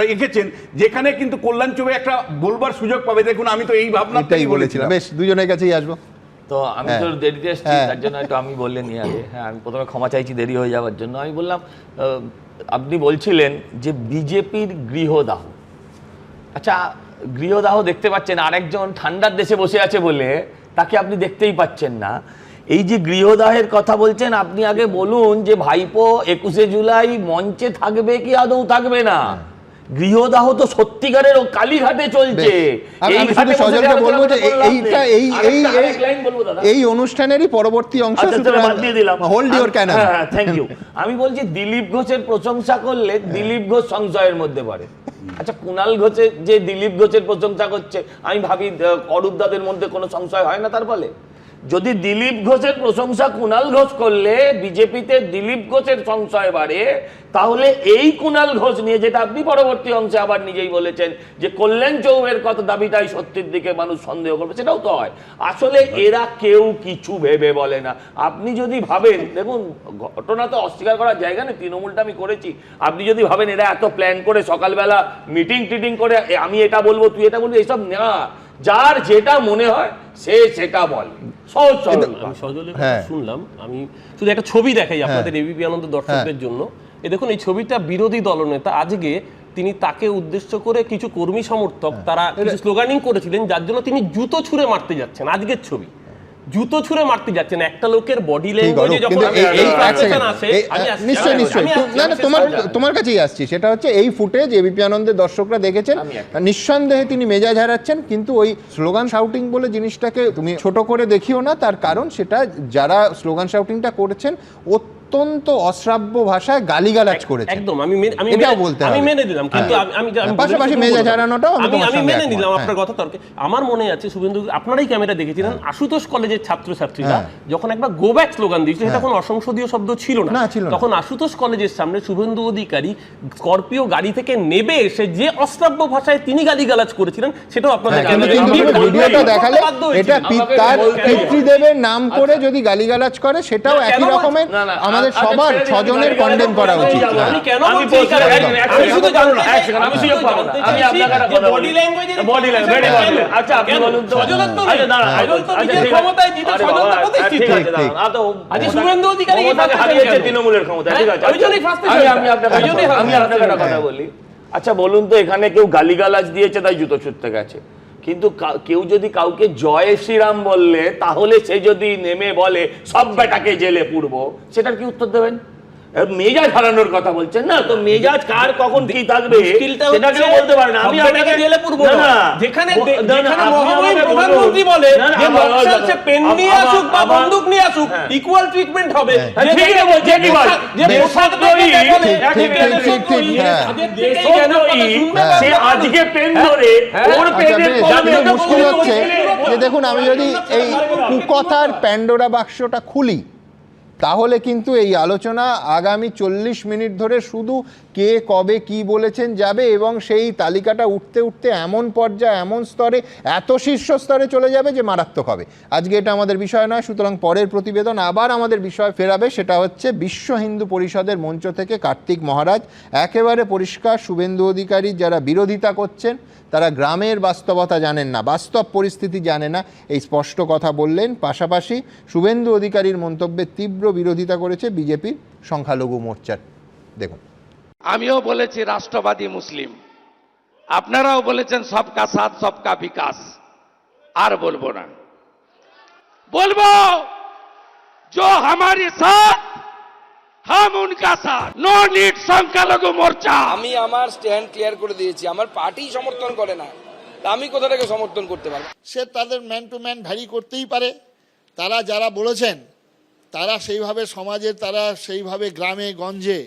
রেখেছেন যেখানে কিন্তু কল্যাণ চৌবে একটা বলবার সুযোগ পাবে। দেখুন আমি তো এই ভাবনাটাই বলেছিলাম। বেশ, দুজনের কাছেই আসবো। তো আমি তো দেরিতে এসেছি, তার জন্য একটু আমি বললে নিয়ে আগে। হ্যাঁ, আমি প্রথমে ক্ষমা চাইছি দেরি হয়ে যাওয়ার জন্য। আমি বললাম আপনি বলছিলেন যে বিজেপির গৃহদাহ। আচ্ছা, গৃহদাহ দেখতে পাচ্ছেন, আরেকজন ঠান্ডার দেশে বসে আছে বলে তাকে আপনি দেখতেই পাচ্ছেন না। এই যে গৃহদাহের কথা বলছেন, আপনি আগে বলুন যে ভাইপো 21শে জুলাই মঞ্চে থাকবে কি আদৌ থাকবে না। গৃহদাহ তো সত্যিকারের কালীঘাটে চলছে। এই অনুষ্ঠানেরই পরবর্তী অংশ hold your cannon. Thank you. আমি বলছি দিলীপ ঘোষের প্রশংসা করলে দিলীপ ঘোষ সংশয়ের মধ্যে পড়ে। আচ্ছা, কুণাল ঘোষের যে দিলীপ ঘোষের প্রশংসা করছে, আমি ভাবি অরূপদাদের মধ্যে কোনো সংশয় হয় না তার ফলে? যদি দিলীপ ঘোষের প্রশংসা কুণাল ঘোষ করলে বিজেপিতে দিলীপ ঘোষের সংশয় বাড়ে, তাহলে এই কুণাল ঘোষ নিয়ে, যেটা আপনি পরবর্তী অংশে আবার নিজেই বলেছেন যে কল্যাণ চৌবের কত দাবিটাই সত্যির দিকে মানুষ সন্দেহ করবে, সেটাও তো হয়। আসলে এরা কেউ কিছু ভেবে বলে না। আপনি যদি ভাবেন, দেখুন ঘটনা তো অস্বীকার করার জায়গা নেই, তৃণমূলটা আমি করেছি। আপনি যদি ভাবেন এরা এত প্ল্যান করে সকালবেলা মিটিং টিটিং করে আমি এটা বলবো তুই এটা বলবি, এইসব না, যার যেটা মনে হয় সে সেটা বলে। শুনলাম, আমি শুধু একটা ছবি দেখাই আপনাদের এবিপি আনন্দ দর্শকদের জন্য। দেখুন এই ছবিটা বিরোধী দলনেতা আজকে তিনি তাকে উদ্দেশ্য করে কিছু কর্মী সমর্থক তারা কিছু স্লোগানিং করেছিলেন, যার জন্য তিনি জুতো ছুঁড়ে মারতে যাচ্ছেন। আজকের ছবি, জুতো ছুঁড়ে মারতে যাচ্ছেন। একটা লোকের বডি ল্যাঙ্গুয়েজে যখন তোমার কাছেই আসছি, সেটা হচ্ছে এই ফুটেজ এবিপি আনন্দের দর্শকরা দেখেছেন, নিঃসন্দেহে তিনি মেজাজ হারাচ্ছেন, কিন্তু ওই স্লোগান শাউটিং বলে জিনিসটাকে তুমি ছোট করে দেখিও না। তার কারণ সেটা যারা স্লোগান শাউটিংটা করেছেন অত্যন্ত অশ্রাব্য ভাষায় গালিগালাজ করেছে। একদম আমি মেনে দিলাম, কিন্তু আমি পাশাপাশি মেজাজ হারানোটাও আমি মেনে নিলাম আপনার কথা তর্কে। আমার মনে আছে শুভেন্দু, আপনারাই ক্যামেরা দেখেছিলেন, আশুতোষ কলেজের ছাত্রছাত্রীরা যখন একবার গো ব্যাক স্লোগান দিয়েছিল, সেটা কোনো অসংসদীয় শব্দ ছিল না, তখন আশুতোষ কলেজের সামনে শুভেন্দু অধিকারী স্করপিও গাড়ি থেকে নেমে এসে যে অশ্রাব্য ভাষায় তিনি গালিগালাজ করেছিলেন, সেটাও আপনাদের ভিডিওটা দেখালে এটা তার পিতৃদেবের নাম করে যদি গালিগালাজ করে, সেটাও একই রকমের আমাদের সবার ছজনের কন্ডেম করা উচিত। তৃণমূলের ক্ষমতা, ঠিক আছে, আমি আপনাকে একটা কথা বলি। আচ্ছা বলুন তো, এখানে কেউ গালিগালাজ দিয়েছে তাই জুতো ছুটতে গেছে, কিন্তু কেউ যদি কাউকে জয় শ্রীরাম বললে, তাহলে সে যদি নেমে বলে সব বেটাকে জেলে পুরবো, সেটার কি উত্তর দেবেন? মেজাজ হারানোর কথা বলছেন না, তো মেজাজ কার কখন কি থাকবে সেটা কেউ বলতে পারে না। আমি আপনাকে জেলে পুরবো না, যেখানে প্রধানমন্ত্রী বলে যে নকশাল সে পেন নিয়ে আসুক বা বন্দুক নিয়ে আসুক, ইকুয়াল ট্রিটমেন্ট হবে। সে আজকে পেন ধরে ওর পেনের মুশকিল হচ্ছে যে দেখুন, আমি যদি এই কুকথার প্যান্ডোরা বাক্সটা খুলি, তাহলে কিন্তু এই আলোচনা আগামী 40 মিনিট ধরে শুধু কে কবে কি বলেছেন যাবে, এবং সেই তালিকাটা উঠতে উঠতে এমন পর্যায়ে, এমন স্তরে, এত শীর্ষ স্তরে চলে যাবে যে মারাত্মক হবে। আজকে এটা আমাদের বিষয় নয়, সুতরাং পরের প্রতিবেদন আবার আমাদের বিষয় ফেরাবে। সেটা হচ্ছে বিশ্ব হিন্দু পরিষদের মঞ্চ থেকে কার্তিক মহারাজ। একেবারে পরিষ্কার, শুভেন্দু অধিকারী যারা বিরোধিতা করছেন তারা গ্রামের বাস্তবতা জানেন না, বাস্তব পরিস্থিতি জানে না, এই স্পষ্ট কথা বললেন। পাশাপাশি শুভেন্দু অধিকারীর মন্তব্যের তীব্র বিরোধিতা করেছে বিজেপির সংখ্যালঘু মোর্চার। দেখুন, আমিও বলেছি রাষ্ট্রবাদী মুসলিম, আপনারাও বলেছেন সবকা সাথ সবকা বিকাশ। আর বলবো না, বলবো जो हमारे साथ हम उनका साथ। नो नीड সংখ্যালঘু মোর্চা। আমি আমার স্ট্যান্ড ক্লিয়ার করে দিয়েছি, আমার পার্টি সমর্থন করে না, তা আমি কোথা থেকে সমর্থন করতে পারবো? সে তাদের ম্যান টু ম্যান ভ্যারি করতেই পারে। তারা যারা বলেছেন তারা সেইভাবে সমাজের, তারা সেইভাবে গ্রামে গঞ্জে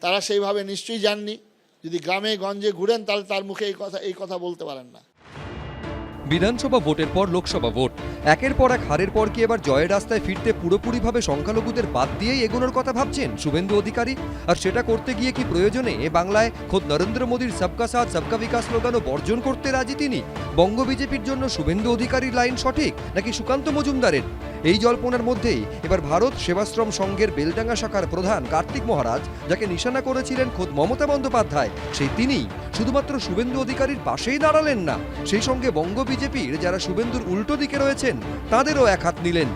তারা সেইভাবে নিশ্চয়ই যাননি। যদি গ্রামে গঞ্জে ঘুরেন তাহলে তার মুখে এই কথা বলতে পারেন না। বিধানসভা ভোটের পর লোকসভা ভোট, একের পর এক হারের পর কি এবার জয়ের রাস্তায় ফিরতে পুরোপুরিভাবে সংখ্যালঘুদের বাদ দিয়েই এগোনোর কথা ভাবছেন শুভেন্দু অধিকারী? আর সেটা করতে গিয়ে কি প্রয়োজনে বাংলায় খোদ নরেন্দ্র মোদীর সবকা সাথ সবকা বিকাশ স্লোগানও বর্জন করতে রাজি তিনি? বঙ্গ বিজেপির জন্য শুভেন্দু অধিকারীর লাইন সঠিক নাকি সুকান্ত মজুমদারের? এই জল্পনার মধ্যেই এবার ভারত সেবাশ্রম সংঘের বেলডাঙ্গা শাখার প্রধান কার্তিক মহারাজ, যাকে নিশানা করেছিলেন খোদ মমতা বন্দ্যোপাধ্যায়, সেই তিনি শুধুমাত্র শুভেন্দু অধিকারীর পাশেই দাঁড়ালেন না, সেই সঙ্গে বঙ্গ বিজেপির যারা শুভেন্দুর উল্টো দিকে রয়েছেন তাদেরও এক হাত নিলেন।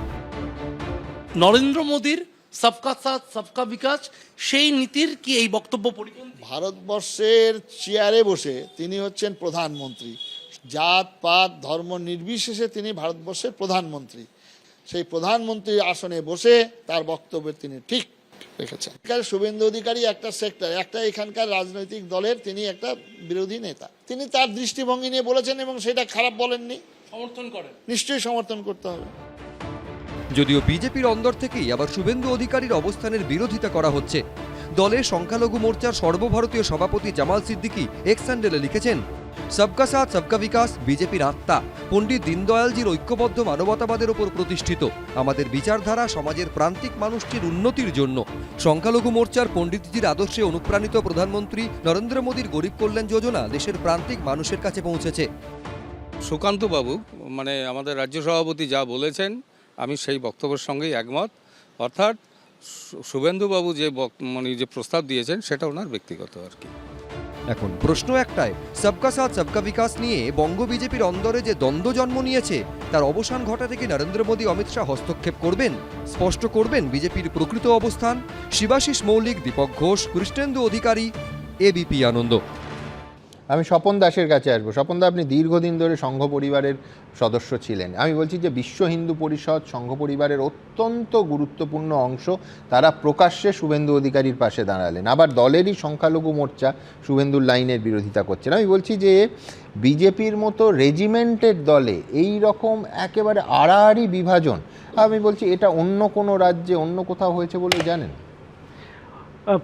নরেন্দ্র মোদীর সবকা সাথ সবকা বিকাশ, সেই নীতির কি এই বক্তব্য পরিপন্থী? ভারতবর্ষের চেয়ারে বসে তিনি হচ্ছেন প্রধানমন্ত্রী। জাত পাত ধর্ম নির্বিশেষে তিনি ভারতবর্ষের প্রধানমন্ত্রী। সেই প্রধানমন্ত্রীর আসনে বসে তার বক্তব্যে তিনি ঠিক রেখেছেন। শুভেন্দু অধিকারী একটা সেক্টর, একটা এখানকার রাজনৈতিক দলের তিনি একটা বিরোধী নেতা। তিনি তার দৃষ্টিভঙ্গি নিয়ে বলেছেন এবং সেটা খারাপ বলেননি, সমর্থন করেন, নিশ্চয়ই সমর্থন করতে হবে। যদিও বিজেপির অন্দর থেকেই আবার শুভেন্দু অধিকারীর অবস্থানের বিরোধিতা করা হচ্ছে। দলের সংখ্যালঘু মোর্চার সর্বভারতীয় সভাপতি জামাল সিদ্দিকী এক্স হ্যান্ডেলে লিখেছেন, সবকা সাথ সবকা বিকাশ বিজেপির আত্মা, পণ্ডিত দীনদয়ালজির ঐক্যবদ্ধ মানবতাবাদের উপর প্রতিষ্ঠিত। আমাদের বিচারধারা সমাজের প্রান্তিক মানুষটির উন্নতির জন্য। সংখ্যালঘু মোর্চার পণ্ডিতজির আদর্শে অনুপ্রাণিত প্রধানমন্ত্রী নরেন্দ্র মোদীর গরিব কল্যাণ যোজনা দেশের প্রান্তিক মানুষের কাছে পৌঁছেছে। সুকান্ত বাবু মানে আমাদের রাজ্য সভাপতি যা বলেছেন আমি সেই বক্তব্যের সঙ্গেই একমত। অর্থাৎ শুভেন্দুবাবু যে প্রস্তাব দিয়েছেন সেটা ওনার ব্যক্তিগত আর কি। এখন প্রশ্ন একটাই, সবকা সাথ সবকা বিকাশ নিয়ে বঙ্গ বিজেপির অন্দরে যে দ্বন্দ্ব জন্ম নিয়েছে তার অবসান ঘটাতে কি নরেন্দ্র মোদী অমিত শাহ হস্তক্ষেপ করবেন? স্পষ্ট করবেন বিজেপির প্রকৃত অবস্থান? শিবাশিস মৌলিক, দীপক ঘোষ, কৃষ্ণেন্দু অধিকারী, এবিপি আনন্দ। আমি স্বপন দাসের কাছে আসবো। স্বপন দা, আপনি দীর্ঘদিন ধরে সংঘ পরিবারের সদস্য ছিলেন। আমি বলছি যে বিশ্ব হিন্দু পরিষদ সংঘ পরিবারের অত্যন্ত গুরুত্বপূর্ণ অংশ, তারা প্রকাশ্যে শুভেন্দু অধিকারীর পাশে দাঁড়ালেন। আবার দলেরই সংখ্যালঘু মোর্চা শুভেন্দুর লাইনের বিরোধিতা করছেন। আমি বলছি যে বিজেপির মতো রেজিমেন্টের দলে এই রকম একেবারে আড়াআড়ি বিভাজন, আমি বলছি এটা অন্য কোনো রাজ্যে অন্য কোথাও হয়েছে বলে জানেন?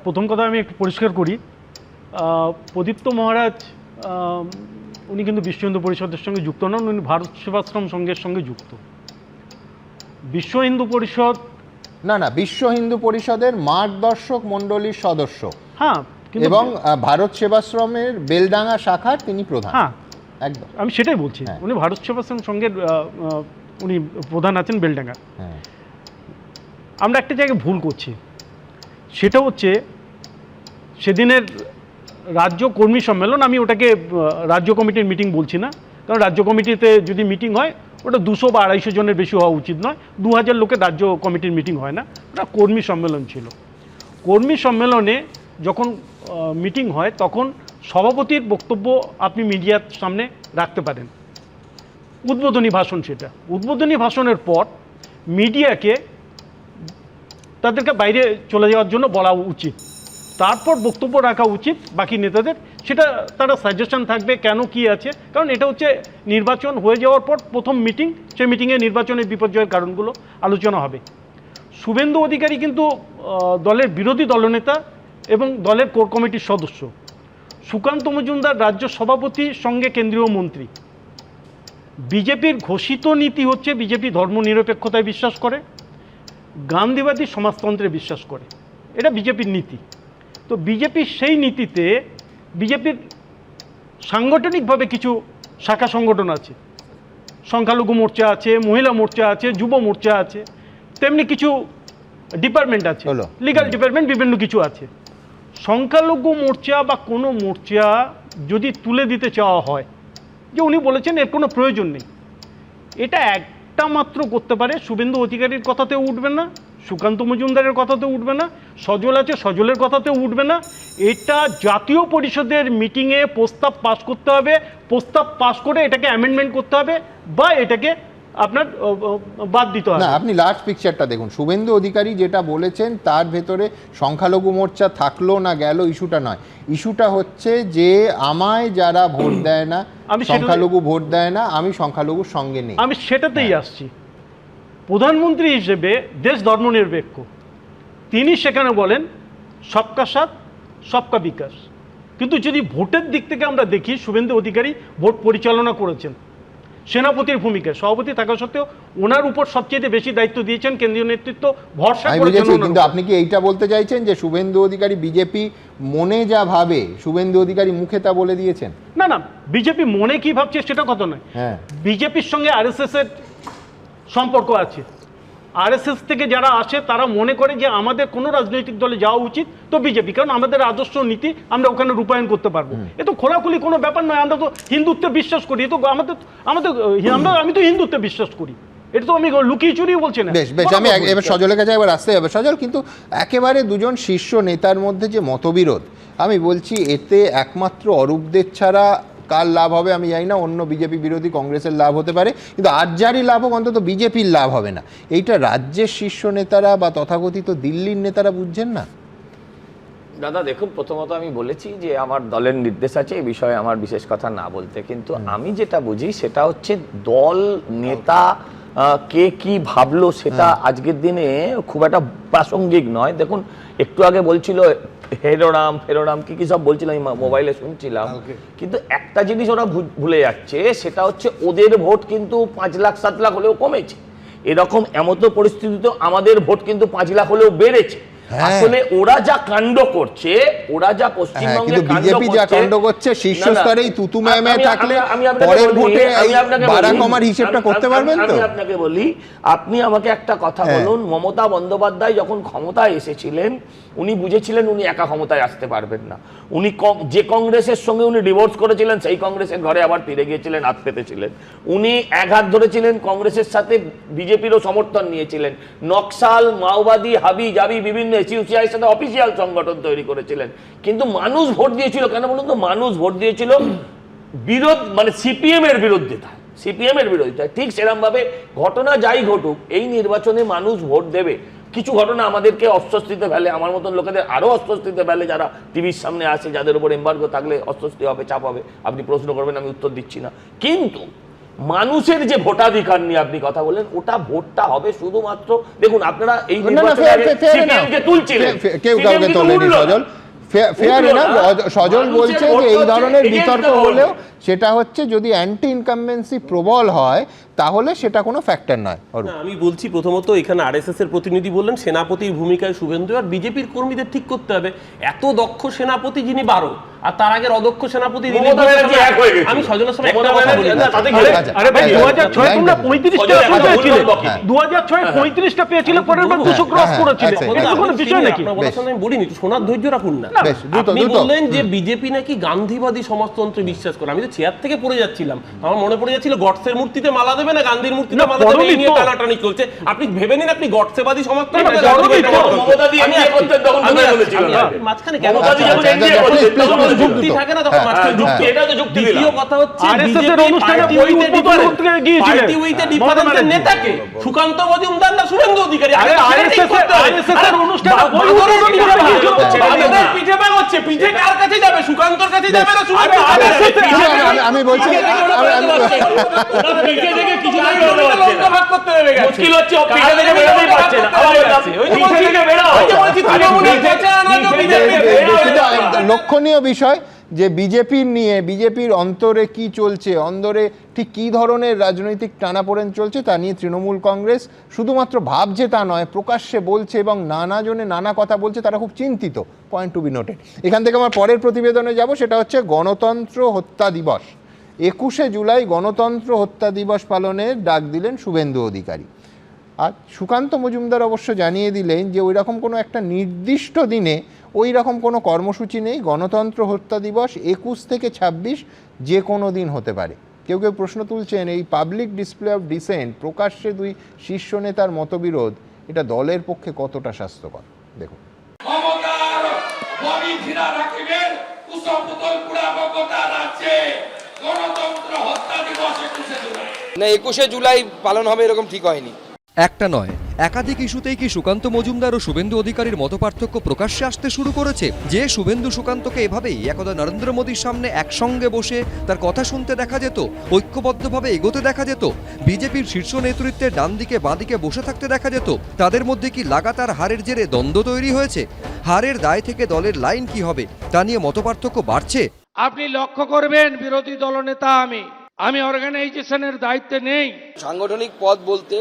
প্রথম কথা আমি একটু পরিষ্কার করি, প্রদীপ্ত মহারাজ উনি কিন্তু বিশ্ব হিন্দু পরিষদের সঙ্গে যুক্ত নন, উনি ভারত সেবাশ্রম সংঘের সঙ্গে যুক্ত। বিশ্ব হিন্দু পরিষদ না, বিশ্ব হিন্দু পরিষদের মার্গদর্শক মণ্ডলীর সদস্য, হ্যাঁ, এবং ভারত সেবাশ্রমের বেলডাঙ্গা শাখার তিনি প্রধান। হ্যাঁ, একদম আমি সেটাই বলছি, উনি ভারত সেবাশ্রম সংঘের উনি প্রধান আছেন বেলডাঙ্গা। আমরা একটা জায়গায় ভুল করছি, সেটা হচ্ছে সেদিনের রাজ্য কর্মী সম্মেলন, আমি ওটাকে রাজ্য কমিটির মিটিং বলছি না, কারণ রাজ্য কমিটিতে যদি মিটিং হয় ওটা 200 বা 250 জনের বেশি হওয়া উচিত নয়। 2000 লোকের রাজ্য কমিটির মিটিং হয় না, ওটা কর্মী সম্মেলন ছিল। কর্মী সম্মেলনে যখন মিটিং হয় তখন সভাপতির বক্তব্য আপনি মিডিয়ার সামনে রাখতে পারেন, উদ্বোধনী ভাষণ। সেটা উদ্বোধনী ভাষণের পর মিডিয়াকে তাদেরকে বাইরে চলে যাওয়ার জন্য বলা উচিত, তারপর বক্তব্য রাখা উচিত বাকি নেতাদের। সেটা তারা সাজেশন থাকবে কেন কি আছে, কারণ এটা হচ্ছে নির্বাচন হয়ে যাওয়ার পর প্রথম মিটিং, সেই মিটিংয়ে নির্বাচনের বিপর্যয়ের কারণগুলো আলোচনা হবে। শুভেন্দু অধিকারী কিন্তু দলের বিরোধী দলনেতা এবং দলের কোর কমিটির সদস্য। সুকান্ত মজুমদার রাজ্য সভাপতির সঙ্গে কেন্দ্রীয় মন্ত্রী, বিজেপির ঘোষিত নীতি হচ্ছে বিজেপি ধর্মনিরপেক্ষতায় বিশ্বাস করে, গান্ধীবাদী সমাজতন্ত্রে বিশ্বাস করে, এটা বিজেপির নীতি। তো বিজেপির সেই নীতিতে বিজেপির সাংগঠনিকভাবে কিছু শাখা সংগঠন আছে, সংখ্যালঘু মোর্চা আছে, মহিলা মোর্চা আছে, যুব মোর্চা আছে, তেমনি কিছু ডিপার্টমেন্ট আছে, লিগ্যাল ডিপার্টমেন্ট, বিভিন্ন কিছু আছে। সংখ্যালঘু মোর্চা বা কোনো মোর্চা যদি তুলে দিতে চাওয়া হয়, যে উনি বলেছেন এর কোনো প্রয়োজন নেই, এটা একটা মাত্র করতে পারে, শুভেন্দু অধিকারীর কথাতেও উঠবে না, সুকান্ত মজুমদারের কথাতেও উঠবে না, সজল আছে সজলের কথাতেও উঠবে না। এটা জাতীয় পরিষদের মিটিংয়ে প্রস্তাব পাস করতে হবে, প্রস্তাব পাস করে এটাকে অ্যামেন্ডমেন্ট করতে হবে বা এটাকে আপনার বাদ দিতে হবে। না, আপনি লার্জ পিকচারটা দেখুন। শুভেন্দু অধিকারী যেটা বলেছেন তার ভেতরে সংখ্যালঘু মোর্চা থাকলো না গেল ইস্যুটা নয়, ইস্যুটা হচ্ছে যে আমায় যারা ভোট দেয় না, সংখ্যালঘু ভোট দেয় না, আমি সংখ্যালঘুর সঙ্গে নেই। আমি সেটাতেই আসছি। প্রধানমন্ত্রী হিসেবে দেশ ধর্মনিরপেক্ষ, তিনি সেখানে বলেন সবকা সাথ সবকা বিকাশ, কিন্তু যদি ভোটের দিক থেকে আমরা দেখি, শুভেন্দু অধিকারী ভোট পরিচালনা করেছেন সেনাপতির ভূমিকায়, সভাপতি থাকা সত্ত্বেও ওনার উপর সবচেয়ে বেশি দায়িত্ব দিয়েছেন কেন্দ্রীয় নেতৃত্ব, ভরসা করেছেন। কিন্তু আপনি কি এইটা বলতে চাইছেন যে শুভেন্দু অধিকারী বিজেপি মনে যা ভাবে শুভেন্দু অধিকারী মুখে তা বলে দিয়েছেন? না না, বিজেপি মনে কি ভাবছে সেটা কথা নয়, বিজেপির সঙ্গে আরএসএস এর সম্পর্ক আছে। আরএসএস থেকে যারা আসে তারা মনে করে যে আমাদের কোনো রাজনৈতিক দলে যাওয়া উচিত তো বিজেপি, কারণ আমাদের আদর্শ নীতি আমরা ওখানে রূপায়ণ করতে পারবো। এ তো খোলাখুলি কোনো ব্যাপার নয়। আমরা তো হিন্দুত্বে বিশ্বাস করি, তো আমি তো হিন্দুত্বে বিশ্বাস করি, এটা তো আমি লুকিয়ে চুরিয়ে বলছি না। বেশ বেশ, আমি এবার সজলের কাছে একবার আসতে হবে। সজল, কিন্তু একেবারে দুজন শীর্ষ নেতার মধ্যে যে মতবিরোধ, আমি বলছি এতে একমাত্র অরূপদের ছাড়া কার লাভ হবে আমি জানি না, অন্য বিজেপি বিরোধী কংগ্রেসের লাভ হতে পারে, কিন্তু আর যারই লাভ হোক অন্তত বিজেপির লাভ হবে না। এইটা রাজ্যের শীর্ষ নেতারা বা তথাকথিত দিল্লির নেতারা বুঝছেন না? দাদা দেখুন, প্রথমত আমি বলেছি যে আমার দলের নির্দেশ আছে এই বিষয়ে আমার বিশেষ কথা না বলতে, কিন্তু আমি যেটা বুঝি সেটা হচ্ছে দল নেতা কে কি ভাবলো সেটা আজকের দিনে খুব একটা প্রাসঙ্গিক নয়। দেখুন একটু আগে বলছিল হেরোরাম ফেরোরাম কি সব বলছিল, আমি মোবাইলে শুনছিলাম, কিন্তু একটা জিনিস ওরা ভুলে যাচ্ছে, সেটা হচ্ছে ওদের ভোট কিন্তু 5 লাখ 7 লাখ হলেও কমেছে, এরকম এমতো পরিস্থিতিতে আমাদের ভোট কিন্তু 5 লাখ হলেও বেড়েছে। আসলে ওরা যা কাণ্ড করছে, ওরা যা পশ্চিমবঙ্গে বিজেপি যা কাণ্ড করছে শীর্ষ স্তরেই তুতু ম্যামে থাকলে পরের ভোটে এই বাড়া কমার হিসেবটা করতে পারবেন তো? আমি আপনাকে বলি, আপনি আমাকে একটা কথা বলুন, মমতা বন্দ্যোপাধ্যায় যখন ক্ষমতায় এসেছিলেন উনি বুঝেছিলেন উনি একা ক্ষমতায় আসতে পারবেন না। উনি যে কংগ্রেসের সঙ্গে উনি ডিভোর্স করেছিলেন সেই কংগ্রেসের ঘরে আবার ফিরে গিয়েছিলেন, হাত পেতেছিলেন। উনি এক হাত ধরেছিলেন কংগ্রেসের সাথে, বিজেপিরও সমর্থন নিয়েছিলেন, নকশাল মাওবাদী হাবি জাবি বিভিন্ন এসইউসিআইয়ের সাথে অফিসিয়াল সংগঠন তৈরি করেছিলেন। কিন্তু মানুষ ভোট দিয়েছিল কেন বলুন তো? মানুষ ভোট দিয়েছিল মানে সিপিএম এর বিরোধিতায়, সিপিএম এর বিরোধিতায়। ঠিক সেরকম ভাবে ঘটনা যাই ঘটুক, এই নির্বাচনে মানুষ ভোট দেবে। কিছু ঘটনা আমাদেরকে অস্বস্তিতে ফেলে, আমার মতন লোকেদের আরো অস্বস্তিতে ফেলে, যারা টিভির সামনে আসে, যাদের উপর এমবার্গো থাকলে অস্বস্তি হবে, চাপ হবে। আপনি প্রশ্ন করবেন, আমি উত্তর দিচ্ছি না, কিন্তু মানুষের যে ভোটাধিকার নিয়ে আপনি কথা বলেন, ওটা ভোটটা হবে শুধুমাত্র, দেখুন আপনারা এই সিপিএমকে তুলছিলেন, কেউ কাউকে তোলেনি সজল, ফেয়ার এনাফ। সজল বলছে যে এই ধরনের বিতর্ক হলেও সেটা হচ্ছে যদি অ্যান্টি ইনকামবেন্সি প্রবল হয় তাহলে সেটা কোনো ফ্যাক্টর নয়। আমি বলছি প্রথমত এখানে আরএসএস এর প্রতিনিধি বললেন সেনাপতির ভূমিকায় শুভেন্দু, আর বিজেপির কর্মীদের ঠিক করতে হবে এত দক্ষ সেনাপতি যিনি 12 আর তার আগের অদক্ষ সেনাপতি আমি সজলের সময় একটা কথা বলি, আরে ভাই 2006 তোমরা 35টা পেয়েছিলে, 2006 35টা পেয়েছিলে, পরের বার 200 ক্রস করেছিলে, এটা কোনো বিষয় নাকি? আপনার বলার সময় আমি বলিনি, শোনার ধৈর্য রাখুন না। আপনি বললেন যে বিজেপি নাকি গান্ধীবাদী সমাজতন্ত্রে বিশ্বাস করে, আমি তো চেয়ার থেকে পড়ে যাচ্ছিলাম, আমার মনে পড়ে যাচ্ছিল গডসের মূর্তিতে মালা দেবে না গান্ধীর মূর্তিতে মালা দেবে, এই নিয়ে টানাটানি চলছে। আপনি ভেবে নিন আপনি গডসেবাদী সমাজতন্ত্র মাঝখানে কেন যুক্তি থাকে না, তখন মাঝখানে যুক্তি, এটা তো যুক্তি। দ্বিতীয় কথা হচ্ছে নেতাকে সুকান্ত মজুমদার না শুভেন্দু অধিকারী, পিঠে ব্যাগ হচ্ছে, পিঠে কার কাছে যাবে? সুকান্তর কাছে যাবে না শুভেন্দু? আমি বলছি লক্ষণীয় বিষয় যে বিজেপির নিয়ে, বিজেপির অন্তরে কি চলছে, অন্তরে ঠিক কী ধরনের রাজনৈতিক টানাপোড়েন চলছে তা নিয়ে তৃণমূল কংগ্রেস শুধুমাত্র ভাবছে তা নয়, প্রকাশ্যে বলছে এবং নানা জনে নানা কথা বলছে, তারা খুব চিন্তিত। Point to be noted. এখান থেকে আমার পরের প্রতিবেদনে যাব, সেটা হচ্ছে গণতন্ত্র হত্যা দিবস। 21শে জুলাই গণতন্ত্র হত্যা দিবস পালনের ডাক দিলেন শুভেন্দু অধিকারী। আর সুকান্ত মজুমদার অবশ্য জানিয়ে দিলেন যে ওই রকম কোনো একটা নির্দিষ্ট দিনে ওই রকম কোনো কর্মসূচি নেই, গণতন্ত্র হত্যা দিবস 21 থেকে 26 যে কোনো দিন হতে পারে। কেউ কেউ প্রশ্ন তুলছেন এই পাবলিক ডিসপ্লে অফ ডিসেন্ট, প্রকাশ্যে দুই শীর্ষ নেতার মতবিরোধ, এটা দলের পক্ষে কতটা স্বাস্থ্যকর। দেখুন, না 21শে জুলাই পালন হবে এরকম ঠিক হয়নি। একটা নয়, একাধিক ইস্যুতেই কি সুকান্ত মজুমদার ও শুভেন্দু অধিকারীর মতপার্থক্য প্রকাশ্যে আসতে শুরু করেছে? যে শুভেন্দু সুকান্তকে এভাবেই একদা নরেন্দ্র মোদীর সামনে একসঙ্গে বসে তার কথা শুনতে দেখা যেত, ঐক্যবদ্ধভাবে এগোতে দেখা যেত, বিজেপির শীর্ষ নেতৃত্বের ডান দিকে বাঁ দিকে বসে থাকতে দেখা যেত, তাদের মধ্যে কি লাগাতার হারের জেরে দ্বন্দ্ব তৈরি হয়েছে? হারের দায় থেকে দলের লাইন কি হবে তা নিয়ে মতপার্থক্য বাড়ছে। আপনি লক্ষ্য করবেন, বিরোধী দলনেতা আমি অর্গানাইজেশনের দায়িত্বে নেই। সাংগঠনিক পদ বলতে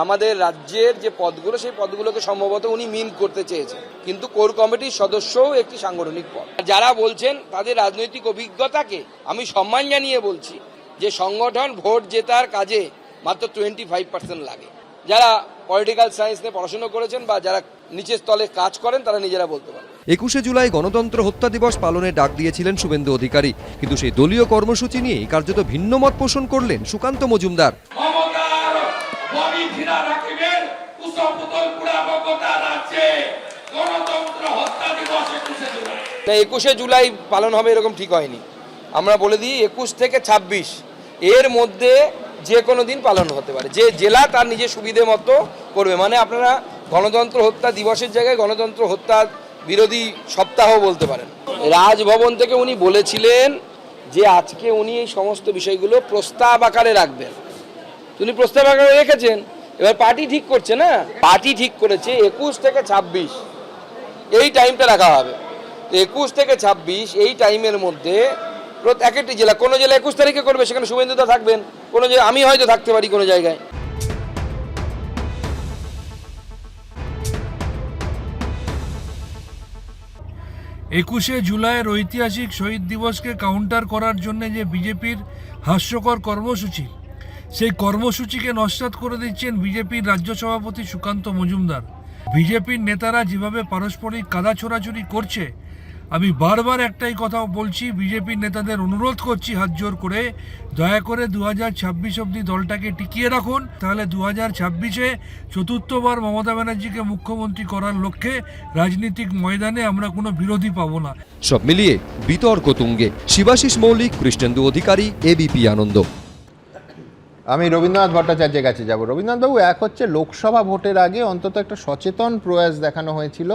আমাদের রাজ্যের যে পদগুলো, সেই পদগুলোকে সম্ভবত উনি মিন করতে চেয়েছেন, কিন্তু কোর কমিটির সদস্যও একটি সাংগঠনিক পদ। যারা বলছেন তাদের রাজনৈতিক অভিজ্ঞতাকে আমি সম্মান জানিয়ে বলছি যে সংগঠন ভোট জেতার কাজে মাত্র 25% লাগে। যারা পলিটিক্যাল সায়েন্স নিয়ে পড়াশোনা করেছেন বা যারা নিচের স্তরে কাজ করেন তারা নিজেরা বলতে পারেন। 21শে জুলাই গণতন্ত্র হত্যা দিবস পালনের ডাক দিয়েছিলেন শুভেন্দু অধিকারী, কিন্তু সেই দলীয় কর্মসূচি নিয়ে কার্যত ভিন্ন মত পোষণ করলেন সুকান্ত মজুমদার। না 21শে জুলাই পালন হবে এরকম ঠিক হয়নি। আমরা বলে দিই 21 থেকে 26 এর মধ্যে যে কোনো দিন পালন হতে পারে, যে জেলা তার নিজের সুবিধে মতো করবে। মানে আপনারা গণতন্ত্র হত্যা দিবসের জায়গায় গণতন্ত্র হত্যা বিরোধী সপ্তাহ বলতে পারেন। রাজভবন থেকে উনি বলেছিলেন যে আজকে উনি এই সমস্ত বিষয়গুলো প্রস্তাব আকারে রাখবেন। উনি প্রস্তাব আকারে রেখেছেন, এবার পার্টি ঠিক করছে না, পার্টি ঠিক করেছে 21 থেকে 26 এই টাইমটা রাখা হবে। তো 21 থেকে 26 এই টাইমের মধ্যে এক একটি জেলা, কোনো জেলা 21 তারিখে করবে, সেখানে শুভেন্দুদা থাকবেন, কোনো জেলা আমি হয়তো থাকতে পারি কোনো জায়গায়। 21শে জুলাইয়ের ঐতিহাসিক শহীদ দিবসকে কাউন্টার করার জন্য যে বিজেপির হাস্যকর কর্মসূচি, সেই কর্মসূচিকে নস্যাৎ করে দিচ্ছেন বিজেপির রাজ্য সভাপতি সুকান্ত মজুমদার। বিজেপির নেতারা যেভাবে পারস্পরিক কাদা ছোড়াছুড়ি করছে, আমি বারবার একটাই কথা বলছি, বিজেপির নেতাদের অনুরোধ করছি হাত জোর করে, দয়া করে 2026 অবধি দলটাকে টিকিয়ে রাখুন। তাহলে 2026-এ চতুর্থবার মমতা ব্যানার্জিকে মুখ্যমন্ত্রী করার লক্ষ্যে রাজনীতিক ময়দানে আমরা কোনো বিরোধী পাবো না। সব মিলিয়ে বিতর্ক তুঙ্গে। শিবাশিস মৌলিক, কৃষ্ণেন্দু অধিকারী, এবিপি আনন্দ। আমি রবীন্দ্রনাথ ভট্টাচার্যের কাছে যাব। রবীন্দ্রনাথবাবু, এক হচ্ছে লোকসভা ভোটের আগে অন্তত একটা সচেতন প্রয়াস দেখানো হয়েছিল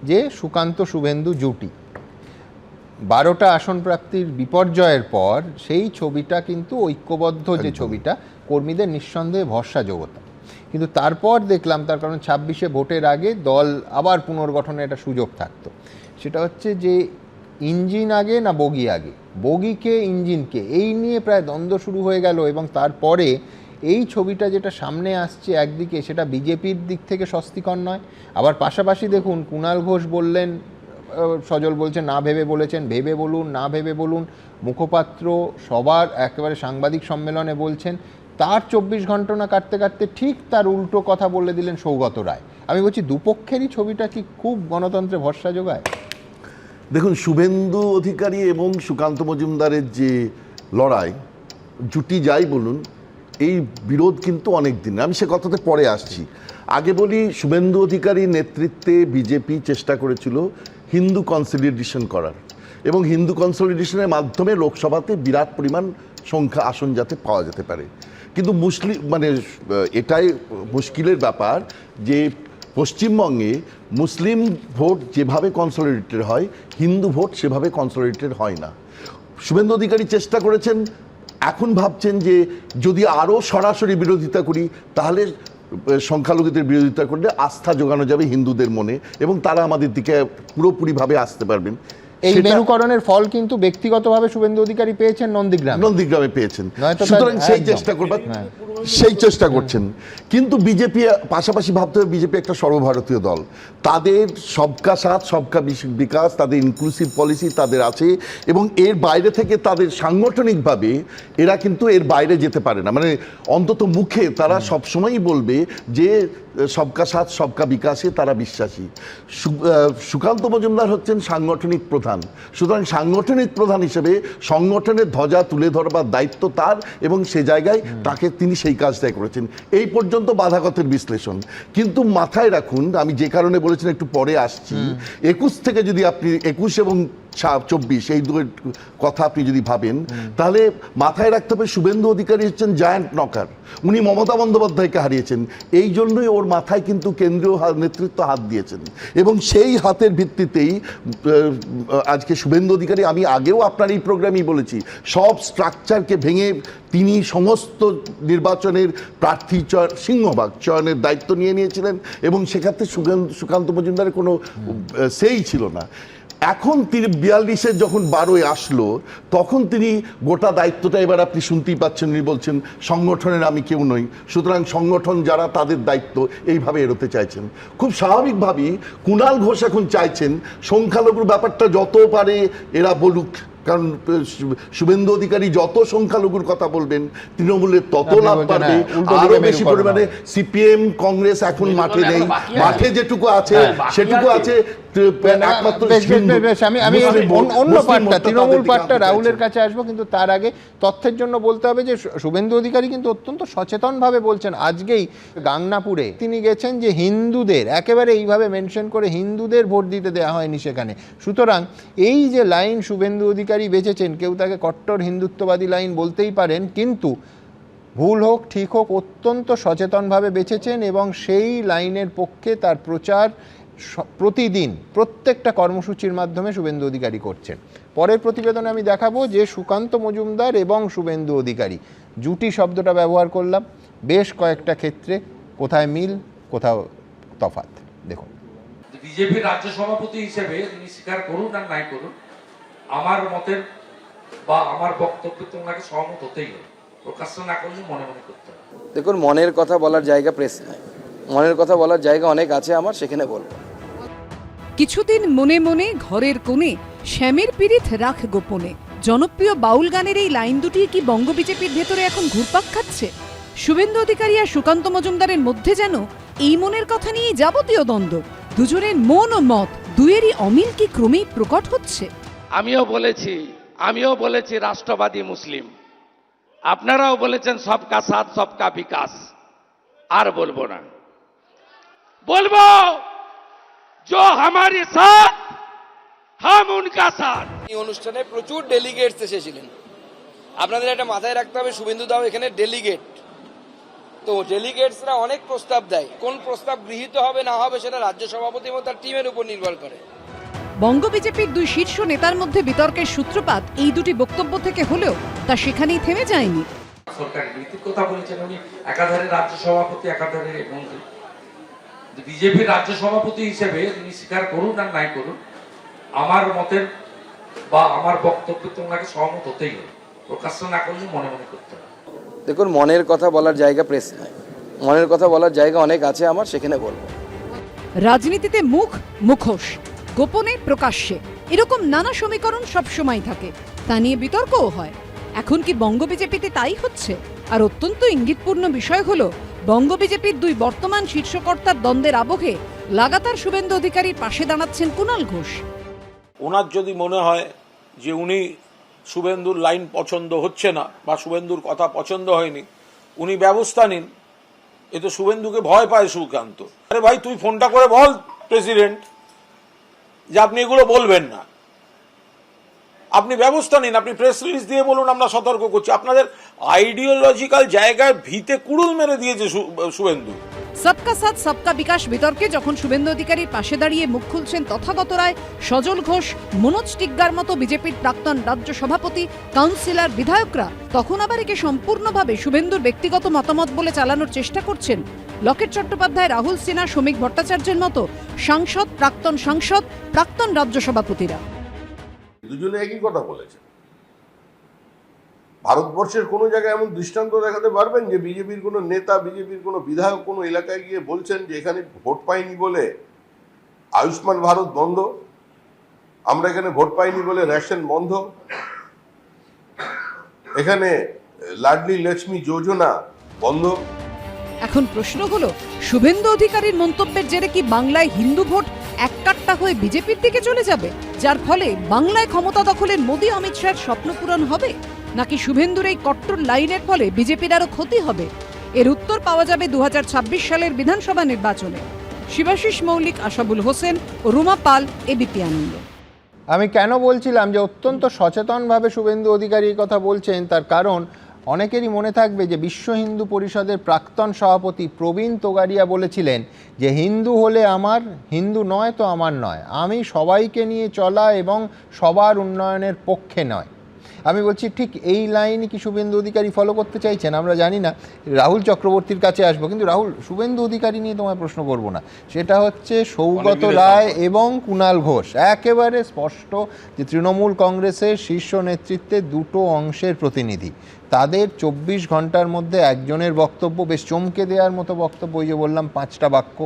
যে সুকান্ত শুভেন্দু জুটি, 12টা আসন প্রাপ্তির বিপর্যয়ের পর সেই ছবিটা কিন্তু ঐক্যবদ্ধ যে ছবিটা, কর্মীদের নিঃসন্দেহে ভরসা জোগাতো। কিন্তু তারপর দেখলাম, তার কারণ 26-এ ভোটের আগে দল আবার পুনর্গঠনের একটা সুযোগ থাকতো। সেটা হচ্ছে যে ইঞ্জিন আগে না বগি আগে, বগিকে ইঞ্জিনকে, এই নিয়ে প্রায় দ্বন্দ্ব শুরু হয়ে গেল। এবং তারপরে এই ছবিটা যেটা সামনে আসছে, একদিকে সেটা বিজেপির দিক থেকে স্বস্তিকর নয়, আবার পাশাপাশি দেখুন কুণাল ঘোষ বললেন, সজল বলছেন না ভেবে বলেছেন, ভেবে বলুন না ভেবে বলুন, মুখপাত্র সবার একেবারে সাংবাদিক সম্মেলনে বলছেন, তার 24 ঘন্টা না কাটতে কাটতে ঠিক তার উল্টো কথা বলে দিলেন সৌগত রায়। আমি বলছি দুপক্ষেরই ছবিটা কি খুব গণতন্ত্রে ভরসা যোগায়? দেখুন, শুভেন্দু অধিকারী এবং সুকান্ত মজুমদারের যে লড়াই, জুটি যাই বলুন, এই বিরোধ কিন্তু অনেক দিন। আমি সে কথাতে পরে আসছি। আগে বলি, শুভেন্দু অধিকারীর নেতৃত্বে বিজেপি চেষ্টা করেছিল হিন্দু কনসলিডেশন করার, এবং হিন্দু কনসলিডেশনের মাধ্যমে লোকসভাতে বিরাট পরিমাণ সংখ্যা আসন যাতে পাওয়া যেতে পারে। কিন্তু এটাই মুশকিলের ব্যাপার যে পশ্চিমবঙ্গে মুসলিম ভোট যেভাবে কনসলিডেটেড হয়, হিন্দু ভোট সেভাবে কনসলিডেটেড হয় না। শুভেন্দু অধিকারী চেষ্টা করেছেন, এখন ভাবছেন যে যদি আরও সরাসরি বিরোধিতা করি তাহলে সংখ্যালঘুদের বিরোধিতা করলে আস্থা জোগানো যাবে হিন্দুদের মনে এবং তারা আমাদের দিকে পুরোপুরিভাবে আসতে পারবেন। এই মেরুকরণের ফল কিন্তু ব্যক্তিগতভাবে শুভেন্দু অধিকারী পেয়েছেন নন্দীগ্রামে পেয়েছেন, নয়তো সুতরাং তার সেই একদম। চেষ্টা করবেন, সেই চেষ্টা করছেন। কিন্তু বিজেপি পাশাপাশি ভাবতে হবে বিজেপি একটা সর্বভারতীয় দল, তাদের সবকা সাথ সবকা বিকাশ, তাদের ইনক্লুসিভ পলিসি তাদের আছে, এবং এর বাইরে থেকে তাদের সাংগঠনিকভাবে এরা কিন্তু এর বাইরে যেতে পারে না। মানে অন্তত মুখে তারা সবসময়ই বলবে যে সবকা সাথ সবকা বিকাশে তারা বিশ্বাসী। সুকান্ত মজুমদার হচ্ছেন সাংগঠনিক প্রধান, সুতরাং সাংগঠনিক প্রধান হিসেবে সংগঠনের ধ্বজা তুলে ধরবার দায়িত্ব তার, এবং সে জায়গায় তিনি সেই কাজটাই করেছেন। এই পর্যন্ত বাধাগতের বিশ্লেষণ। কিন্তু মাথায় রাখুন, আমি যে কারণে বলেছিলাম একটু পরে আসছি, 21 থেকে যদি আপনি 21 এবং 24 এই দুয়ের কথা আপনি যদি ভাবেন, তাহলে মাথায় রাখতে হবে শুভেন্দু অধিকারী হচ্ছেন জায়ান্ট নকার। উনি মমতা বন্দ্যোপাধ্যায়কে হারিয়েছেন, এই জন্যই ওর মাথায় কিন্তু কেন্দ্রীয় নেতৃত্ব হাত দিয়েছেন, এবং সেই হাতের ভিত্তিতেই আজকে শুভেন্দু অধিকারী, আমি আগেও আপনার এই প্রোগ্রামেই বলেছি, সব স্ট্রাকচারকে ভেঙে তিনি সমস্ত নির্বাচনের প্রার্থী সিংহভাগ চয়নের দায়িত্ব নিয়ে নিয়েছিলেন, এবং সেক্ষেত্রে সুকান্ত মজুমদারের কোনো সেই ছিল না। এখন তিনি 42-এর যখন 12 আসলো, তখন তিনি গোটা দায়িত্বটা, এবার আপনি শুনতেই পাচ্ছেন, উনি বলছেন সংগঠনের আমি কেউ নই, সুতরাং সংগঠন যারা তাদের দায়িত্ব, এইভাবে এড়োতে চাইছেন। খুব স্বাভাবিকভাবেই কুণাল ঘোষ এখন চাইছেন সংখ্যালঘুর ব্যাপারটা যত পারে এরা বলুক, কারণ শুভেন্দু অধিকারী যত সংখ্যালঘুর কথা বলবেন তৃণমূলের তত লাভ পাবে, আরো বেশি পরিমাণে। সিপিএম কংগ্রেস এখন মাঠে নেই, মাঠে যেটুকু আছে সেটুকু আছে একমাত্র। আমি অন্য পার্টটা, তৃণমূল পার্টটা রাহুলের কাছে আসবো, কিন্তু তার আগে তথ্যের জন্য বলতে হবে যে শুভেন্দু অধিকারী কিন্তু অত্যন্ত সচেতনভাবে বলছেন। আজকেই গাংনাপুরে তিনি গেছেন যে হিন্দুদের একেবারে এইভাবে মেনশন করে হিন্দুদের ভোট দিতে দেওয়া হয়নি সেখানে। সুতরাং এই যে লাইন শুভেন্দু অধিকারী বেঁচেছেন, কেউ তাকে কট্টর হিন্দুত্ববাদী লাইন বলতেই পারেন, কিন্তু ভুল হোক ঠিক হোক অত্যন্ত সচেতনভাবে বেঁচেছেন, এবং সেই লাইনের পক্ষে তার প্রচার প্রতিদিন প্রত্যেকটা কর্মসূচির মাধ্যমে শুভেন্দু অধিকারী করছেন। পরের প্রতিবেদনে আমি দেখাবো যে সুকান্ত মজুমদার এবং শুভেন্দু অধিকারী জুটি শব্দটা ব্যবহার করলাম বেশ কয়েকটা ক্ষেত্রে, কোথায় মিল কোথাও তফাৎ। দেখুন, বিজেপির রাজ্য সভাপতি হিসেবে তিনি স্বীকার করুন আর নাই করুন, আমার মতের বা আমার বক্তব্যে তো ওনাকে সহমত হতেই হবে, প্রকাশ্য না করলে মনে মনে করতে হবে। দেখুন, মনের কথা বলার জায়গা প্রেস নয়, মনের কথা বলার জায়গা অনেক আছে আমার, সেখানে বলবো। কিছুদিন মনে মনে ঘরের কোণে শ্যামের পীড়িত রাখ গোপনে, জনপ্রিয় বাউল গানের এই লাইন দুটি কি বঙ্গ বিজেপির ভেতরে এখন ঘুরপাক খাচ্ছে? শুভেন্দু অধিকারী আর সুকান্ত মজুমদারের মধ্যে যেন এই মনের কথা নিয়ে যাবতীয় দ্বন্দ্ব, দুজনের মন ও মত দুয়েরই অমিল কি ক্রমেই প্রকট হচ্ছে? আমিও বলেছি রাষ্ট্রবাদী মুসলিম, আপনারাও বলেছেন সবকা সাথ সবকা বিকাশ। আর বলবো না, বলবো जो हमारे साथ हम उनका साथ। এই অনুষ্ঠানে প্রচুর ডেলিগেটস এসেছিলেন। আপনাদের একটা মাথায় রাখতে হবে, শুভেন্দু দাও এখানে ডেলিগেট, তো ডেলিগেটসরা অনেক প্রস্তাব দেয়, কোন প্রস্তাব গৃহীত হবে না হবে সেটা রাজ্য সভাপতি এবং তার টিমের উপর নির্ভর করে। বঙ্গ বিজেপির দুই শীর্ষ নেতার মধ্যে বিতর্কের সূত্রপাত এই দুটি বক্তব্য থেকে হলেও তা সেখানেই থেমে যায়নি। সরকারি নীতির কথা বলেছেন উনি, একাধারে রাজ্য সভাপতি একাধারে মন্ত্রী। বিজেপির রাজ্য সভাপতি হিসেবে তিনি স্বীকার করুন আর নাই করুন, আমার মতের বা আমার বক্তব্যে তো ওনাকে সহমত হতেই হবে, প্রকাশ্য না করলে মনে মনে করতে হবে। দেখুন, মনের কথা বলার জায়গা প্রেস নয়, মনের কথা বলার জায়গা অনেক আছে আমার, সেখানে বলবো। রাজনীতিতে মুখ মুখোশ, গোপনে প্রকাশ্যে, এরকম নানা সমীকরণ সবসময় থাকে, তা নিয়ে বিতর্কও হয়। এখন কি বঙ্গ বিজেপিতে তাই হচ্ছে? আর অত্যন্ত ইঙ্গিতপূর্ণ বিষয় হলো বঙ্গ বিজেপির দুই বর্তমান শীর্ষকর্তার দ্বন্দ্বের আবহে লাগাতার শুভেন্দু অধিকারীর পাশে দাঁড়াচ্ছেন কুণাল ঘোষ। ওনার যদি মনে হয় যে উনি শুভেন্দুর লাইন পছন্দ হচ্ছে না বা শুভেন্দুর কথা পছন্দ হয়নি, উনি ব্যবস্থা নিন। এ তো শুভেন্দুকে ভয় পায় সুকান্ত। আরে ভাই, তুই ফোনটা করে বল প্রেসিডেন্ট যে আপনি এগুলো বলবেন না, আপনি ব্যবস্থা নিন, আপনি প্রেস রিলিজ দিয়ে বলুন আমরা সতর্ক করছি। আপনাদের আইডিওলজিক্যাল জায়গায় ভিতে কুড়ুল মেরে দিয়েছে শুভেন্দু। সবকা সাথ সবকা বিকাশ বিতর্কে যখন শুভেন্দু অধিকারীর পাশে দাঁড়িয়ে মুখ খুলছেন তথাগত রায়, সজল ঘোষ, মনোজ টিগ্গার মতো বিজেপির প্রাক্তন রাজ্য সভাপতি, কাউন্সিলর, বিধায়করা, তখন আবার একে সম্পূর্ণভাবে শুভেন্দুর ব্যক্তিগত মতামত বলে চালানোর চেষ্টা করছেন লকেট চট্টোপাধ্যায়, রাহুল সিনহা, শ্রমিক ভট্টাচার্যের মতো সাংসদ, প্রাক্তন রাজ্য সভাপতিরা। দুজনে একই কথা বলেছে। ভারতবর্ষের কোনো জায়গায় এমন দৃষ্টান্ত দেখাতে পারবেন যে বিজেপির কোনো নেতা, বিজেপির কোনো বিধায়ক কোনো এলাকায় গিয়ে বলছেন যে এখানে ভোট পাইনি বলে আয়ুষ্মান ভারত বন্ধ, আমরা এখানে ভোট পাইনি বলে রেশন বন্ধ, এখানে লাডলি লক্ষ্মী যোজনা বন্ধ? এখন প্রশ্ন হলো, শুভেন্দু অধিকারীর মন্তব্যের জেরে কি বাংলায় হিন্দু ভোট এককাট্টা হয়ে বিজেপির দিকে চলে যাবে, যার ফলে বাংলায় ক্ষমতা দখলের মোদী অমিত শাহের স্বপ্ন পূরণ হবে, নাকি শুভেন্দুর এই কট্টর লাইনের ফলে বিজেপির আরো ক্ষতি হবে? এর উত্তর পাওয়া যাবে 2026 সালের বিধানসভা নির্বাচনে। শিবাশিস মৌলিক, আশাবুল হোসেন, রুমা পাল, এবিপি আনন্দ। আমি কেন বলছিলাম যে অত্যন্ত সচেতনভাবে শুভেন্দু অধিকারী এই কথা বলছেন, তার কারণ অনেকেরই মনে থাকবে যে বিশ্ব হিন্দু পরিষদের প্রাক্তন সভাপতি প্রবীণ তোগাড়িয়া বলেছিলেন যে হিন্দু হলে আমার, হিন্দু নয় তো আমার নয়, আমি সবাইকে নিয়ে চলা এবং সবার উন্নয়নের পক্ষে নয়। আমি বলছি ঠিক এই লাইনই কি শুভেন্দু অধিকারী ফলো করতে চাইছেন আমরা জানি না। রাহুল চক্রবর্তীর কাছে আসবো, কিন্তু রাহুল, শুভেন্দু অধিকারী নিয়ে তোমায় প্রশ্ন করব না, সেটা হচ্ছে সৌগত রায় এবং কুণাল ঘোষ একেবারে স্পষ্ট যে তৃণমূল কংগ্রেসের শীর্ষ নেতৃত্বে দুটো অংশের প্রতিনিধি। তাদের 24 ঘন্টার মধ্যে একজনের বক্তব্য বেশ চমকে দেওয়ার মতো বক্তব্য, ওই যে বললাম 5টা বাক্য,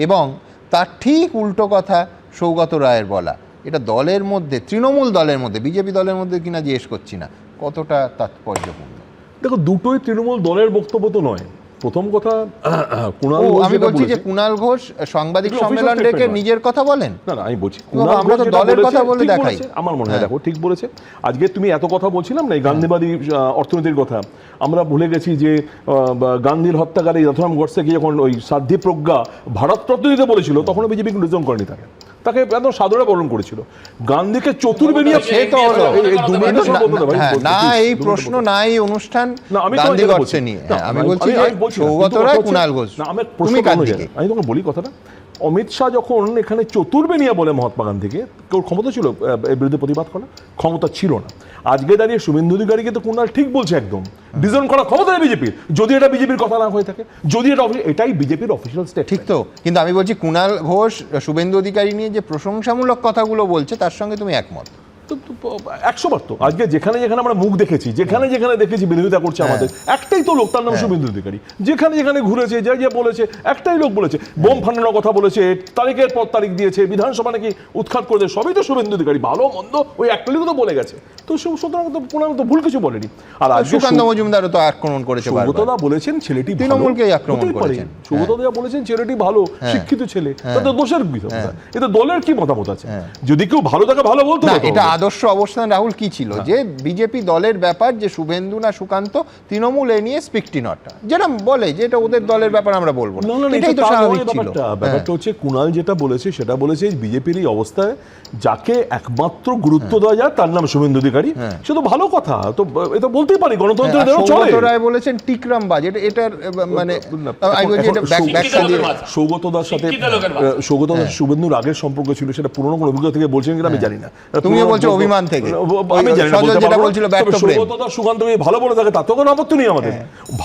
এবং তার ঠিক উল্টো কথা সৌগত রায়ের বলা। এটা দলের মধ্যে, তৃণমূল দলের মধ্যে, বিজেপি দলের মধ্যে কিনা জিজ্ঞেস করছি না, কতটা তাৎপর্যপূর্ণ? দেখো, দুটোই তৃণমূল দলের বক্তব্য তো নয়। প্রথম কথা, কুণাল ঘোষ, আমি বলছি যে কুণাল ঘোষ সাংবাদিক সম্মেলন ডেকে নিজের কথা বলেন। না না, আমি বলছি আমরা তো দলের কথা বলে দেখাই। আমার মনে হয়, দেখো, ঠিক বলেছে। আজকে তুমি এত কথা বলছিলাম না এই গান্ধীবাদী অর্থনীতির কথা, আমরা ভুলে গেছি যে গান্ধীর হত্যাকারী রথরাম গডসেকে যখন ওই সাধ্বী প্রজ্ঞা ভারতরত্ন দিতে বলেছিল, তখনও বিজেপি রিজম করেনি তাকে একদম সাদরে বরণ করেছিল। গান্ধীকে চতুর্বেনিয়া, সে তো হলো না এই প্রশ্ন না এই অনুষ্ঠান গান্ধী গডসে নিয়ে। আমি বলছি সৌগত রায়, কুণাল ঘোষ, তুমি কার দিকে? আমি তোমাকে বলি কথাটা, অমিত শাহ যখন এখানে চতুর্বেনিয়া বলে মহাত্মা গান্ধীকে, কেউ ক্ষমতা ছিল এর বিরুদ্ধে প্রতিবাদ করা? ক্ষমতা ছিল না। আজকে দাঁড়িয়ে শুভেন্দু অধিকারীকে তো কুণাল ঠিক বলছে, একদম ডিজাইন করা ক্ষমতা নেই বিজেপির, যদি এটা বিজেপির কথা না হয়ে থাকে, যদি এটা এটাই বিজেপির অফিসিয়াল স্টেট। ঠিক তো, কিন্তু আমি বলছি কুণাল ঘোষ শুভেন্দু অধিকারী নিয়ে যে প্রশংসামূলক কথাগুলো বলছে তার সঙ্গে তুমি একমত? 100বার। তো আজকে যেখানে যেখানে আমরা মুখ দেখেছি, যেখানে যেখানে দেখেছি বিরোধিতা করছে আমাদের, একটাই তো লোক, তার নাম শুভেন্দু অধিকারী। যেখানে যেখানে ঘুরেছে, যা যা বলেছে, একটাই লোক বলেছে, বোম ফাটানোর কথা বলেছে, তারিখের পর তারিখ দিয়েছে, বিধানসভা নাকি উৎখাত করে দেয়, সবই তো শুভেন্দু অধিকারী। ভালো মন্দ ওই একটা লিখে তো বলে গেছে, তো সুতরাং তো কুণাল তো ভুল কিছু বলেনি। আর সুকান্ত মজুমদারও তো আক্রমণ করেছে, সৌগতদা বলেছেন ছেলেটি তৃণমূলকে আক্রমণ করেছেন, সৌগতদা বলেছেন ছেলেটি ভালো শিক্ষিত ছেলে, তাতে দোষের বিষয়, এটা দলের কি মতামত আছে? যদি কেউ ভালো থাকে ভালো বলতো না। এটা আদর্শ অবস্থান রাহুল কি ছিল যে বিজেপি দলের ব্যাপার, যে শুভেন্দু না সুকান্ত, তৃণমূল এ নিয়ে স্পিকটি নট, যেটা বলে যে এটা ওদের দলের ব্যাপার, আমরা বলবো না, এটাই তো স্বাভাবিক ছিল। ব্যাপারটা হচ্ছে কুণাল যেটা বলেছে সেটা বলেছে বিজেপির এই অবস্থায় যাকে একমাত্র গুরুত্ব দেওয়া যায় তার নাম শুভেন্দু অধিকারী। সে তো ভালো কথা, তো এটা বলতেই পারি, গণতন্ত্রের সৌগত রায় বলেছেন টিকরামবাজ, এটার মানে সৌগতদার সাথে সৌগতদার শুভেন্দুর আগের সম্পর্ক ছিল, সেটা পুরনো কোনো অভিজ্ঞতা থেকে বলছেন কিনা আমি জানি না, তুমিও বলছো অভিমান থেকে, আমি জানি না, সৌগতদার সুকান্ত ভালো বলে থাকে তাতেও কোনো আপত্তি নেই আমাদের,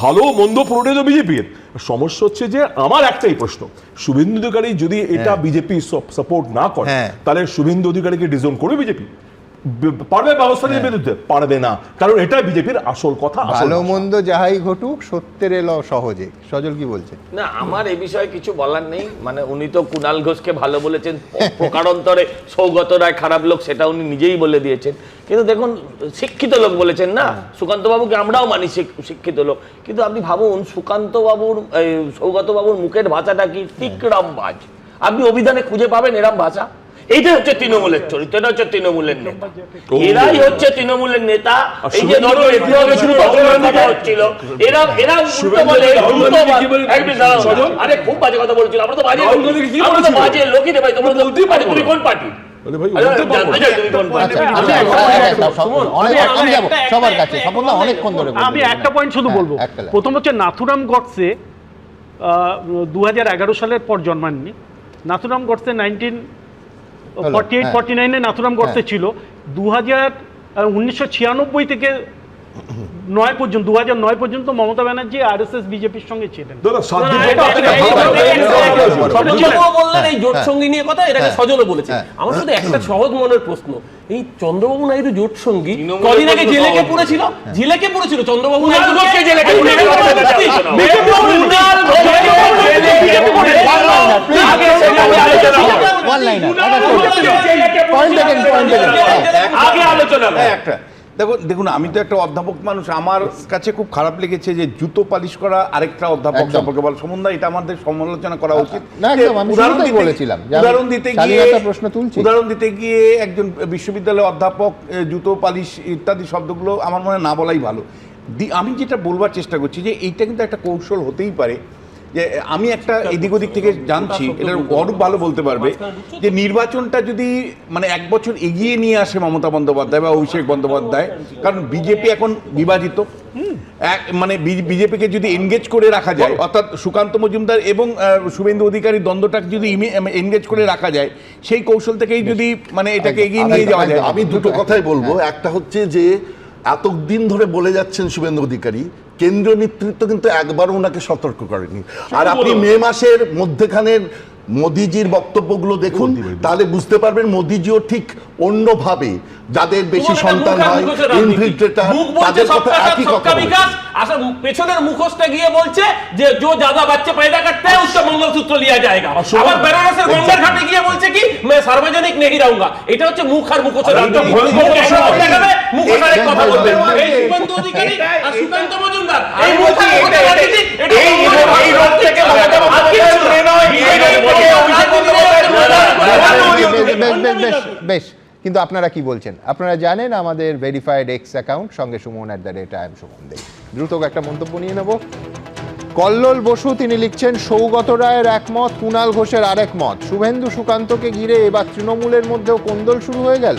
ভালো মন্দ পুরোটাই তো বিজেপির। সমস্যা হচ্ছে যে আমার একটাই প্রশ্ন, শুভেন্দু অধিকারী যদি এটা বিজেপি সাপোর্ট না করে, তাহলে শুভেন্দু অধিকারীকে ডিজোন করবে বিজেপি? পারবে ব্যবস্থা নিয়ে বিরুদ্ধে? পারবে না, কারণ এটাই বিজেপির আসল কথা। ভালো মন্দ যাহাই ঘটুক সত্যের এলো সহজে। সজল কি বলছে? না, আমার এই বিষয়ে কিছু বলার নেই। মানে উনি তো কুণাল ঘোষকে ভালো বলেছেন, প্রকারান্তরে সৌগত রায় খারাপ লোক সেটা উনি নিজেই বলে দিয়েছেন। কিন্তু দেখুন, শিক্ষিত লোক বলেছেন না, সুকান্ত বাবুকে আমরাও মানি শিক্ষিত লোক, কিন্তু আপনি ভাবুন সুকান্ত বাবুর, সৌগত বাবুর মুখের ভাষাটা কি টিকরামবাজ, আপনি অভিধানে খুঁজে পাবেন এরম ভাষা? এইটা হচ্ছে তৃণমূলের চরিত্র, এটা হচ্ছে তৃণমূলের নেতা, এরাই হচ্ছে তৃণমূলের নেতা। এই যে ধরো হচ্ছিল, এরা উল্টো বলে, আরে খুব বাজে কথা বলছিল, আমরা তো বাজে লোকই রে ভাই, তোমরা তুমি কোন পার্টি? আমি একটা পয়েন্ট শুধু বলবো, প্রথম হচ্ছে নাথুরাম গডসে 2011 সালের পর জন্মাননি। নাথুরাম গডসে 1948-49 নাথুরাম গডসে ছিল। 1996 থেকে 2009 পর্যন্ত মমতা ব্যানার্জি RSS বিজেপির সঙ্গে ছিলেন। বললেন এই জোট সঙ্গী নিয়ে কথা, এটাকে সজলও বলেছে। আমার শুধু একটা সহজ মনের প্রশ্ন, এই চন্দ্রবাবু নাইডু জোট সঙ্গী কদিন আগে জেলেকে পড়েছিল, চন্দ্রবাবু নাইডু দেখুন, আমি তো একটা অধ্যাপক মানুষ, আমার কাছে খুব খারাপ লেগেছে যে জুতো পালিশ করা আরেকটা অধ্যাপক সম্পর্কে বল। সমন্দা, এটা আমাদের সমালোচনা করা উচিত। উদাহরণ দিতে গিয়ে একজন বিশ্ববিদ্যালয়ের অধ্যাপক জুতো পালিশ ইত্যাদি শব্দগুলো আমার মনে হয় না বলাই ভালো। আমি যেটা বলবার চেষ্টা করছি যে এইটা কিন্তু একটা কৌশল হতেই পারে, যে আমি একটা এদিক ওদিক থেকে জানছি, এটা অরূপ ভালো বলতে পারবে, যে নির্বাচনটা যদি মানে 1 বছর এগিয়ে নিয়ে আসে মমতা বন্দ্যোপাধ্যায় বা অভিষেক বন্দ্যোপাধ্যায়, কারণ বিজেপি এখন বিভাজিত, মানে বিজেপিকে যদি এনগেজ করে রাখা যায়, অর্থাৎ সুকান্ত মজুমদার এবং শুভেন্দু অধিকারীর দ্বন্দ্বটাকে যদি এনগেজ করে রাখা যায়, সেই কৌশল থেকেই যদি মানে এটাকে এগিয়ে নিয়ে যাওয়া যায়। আমি দুটো কথাই বলবো। একটা হচ্ছে যে এতদিন ধরে বলে যাচ্ছেন শুভেন্দু অধিকারী, কেন্দ্রীয় নেতৃত্ব কিন্তু একবারও ওনাকে সতর্ক করেনি। আর আপনি মে মাসের মধ্যখানের মোদিজির বক্তব্যগুলো দেখুন, তাহলে বুঝতে পারবেন মোদিজিও ঠিক অন্যভাবে যাদের বেশি সন্তান হয়, ইনফিল্ট্রেটর, তাদের কথা একই কথা বলছে। আচ্ছা, পেছনের মুখোশটা গিয়ে বলছে যে जो ज्यादा बच्चे पैदा करते हैं उसका मंगलसूत्र लिया जाएगा। আবার বেনারসের গঙ্গার ঘাটে গিয়ে বলছে কি मैं सार्वजनिक नहीं रहूंगा। এটা হচ্ছে মুখ আর মুখোশের মুখোশের কথা বলবে এই শুভেন্দু অধিকারী আর সুকান্ত মজুমদার। এই মুখ আর মুখোশের রাজনীতি, এই রোড থেকে বেশ, কিন্তু আপনারা কি বলছেন? আপনারা জানেন আমাদের ভেরিফাইড এক্স অ্যাকাউন্ট সঙ্গে সুমন @IAM সুমন। দ্রুত একটা মন্তব্য নিয়ে নেব। কল্লোল বসু তিনি লিখছেন, সৌগত রায়ের একমত, কুণাল ঘোষের আরেক মত, শুভেন্দু সুকান্তকে ঘিরে এবার তৃণমূলের মধ্যেও কোন্দল শুরু হয়ে গেল।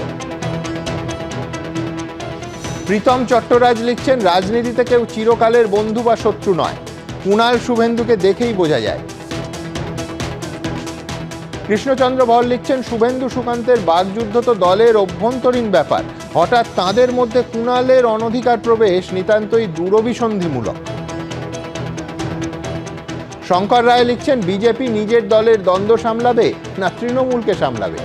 প্রীতম চট্টরাজ লিখছেন, রাজনীতিতে কেউ চিরকালের বন্ধু বা শত্রু নয়, কুণাল শুভেন্দুকে দেখেই বোঝা যায়। কৃষ্ণচন্দ্র ভর লিখছেন, শুভেন্দু সুকান্তের বাগযুদ্ধ তো দলের অভ্যন্তরীণ ব্যাপার, হঠাৎ তাঁদের মধ্যে কুণালের অনধিকার প্রবেশ নিতান্তই দূরভিসন্ধিমূলক। শঙ্কর রায় লিখছেন, বিজেপি নিজের দলের দ্বন্দ্ব সামলাবে না তৃণমূলকে সামলাবে।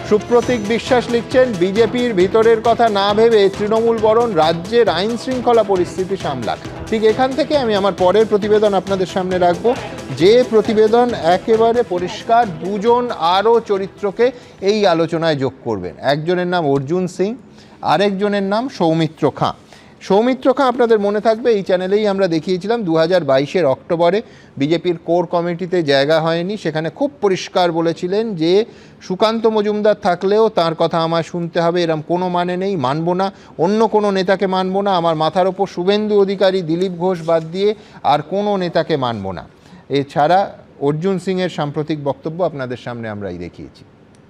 সুপ্রতীক বিশ্বাস লিখছেন, বিজেপির ভিতরের কথা না ভেবে তৃণমূল বরং রাজ্যের আইন শৃঙ্খলা পরিস্থিতি সামলাক। ঠিক এখান থেকে আমি আমার পরের প্রতিবেদন আপনাদের সামনে রাখবো, যে প্রতিবেদন একেবারে পরিষ্কার দুজন আরও চরিত্রকে এই আলোচনায় যোগ করবেন। একজনের নাম অর্জুন সিং, আরেকজনের নাম সৌমিত্র খাঁ। সৌমিত্র খাঁ আপনাদের মনে থাকবে, এই চ্যানেলেই আমরা দেখিয়েছিলাম 2022 অক্টোবরে বিজেপির কোর কমিটিতে জায়গা হয়নি, সেখানে খুব পরিষ্কার বলেছিলেন যে সুকান্ত মজুমদার থাকলেও তার কথা আমায় শুনতে হবে, এরম কোনো মানে নেই, মানব না, অন্য কোনো নেতাকে মানব না, আমার মাথার ওপর শুভেন্দু অধিকারী, দিলীপ ঘোষ বাদ দিয়ে আর কোনো নেতাকে মানব না। এছাড়া অর্জুন সিংয়ের সাম্প্রতিক বক্তব্য আপনাদের সামনে আমরাই দেখিয়েছি।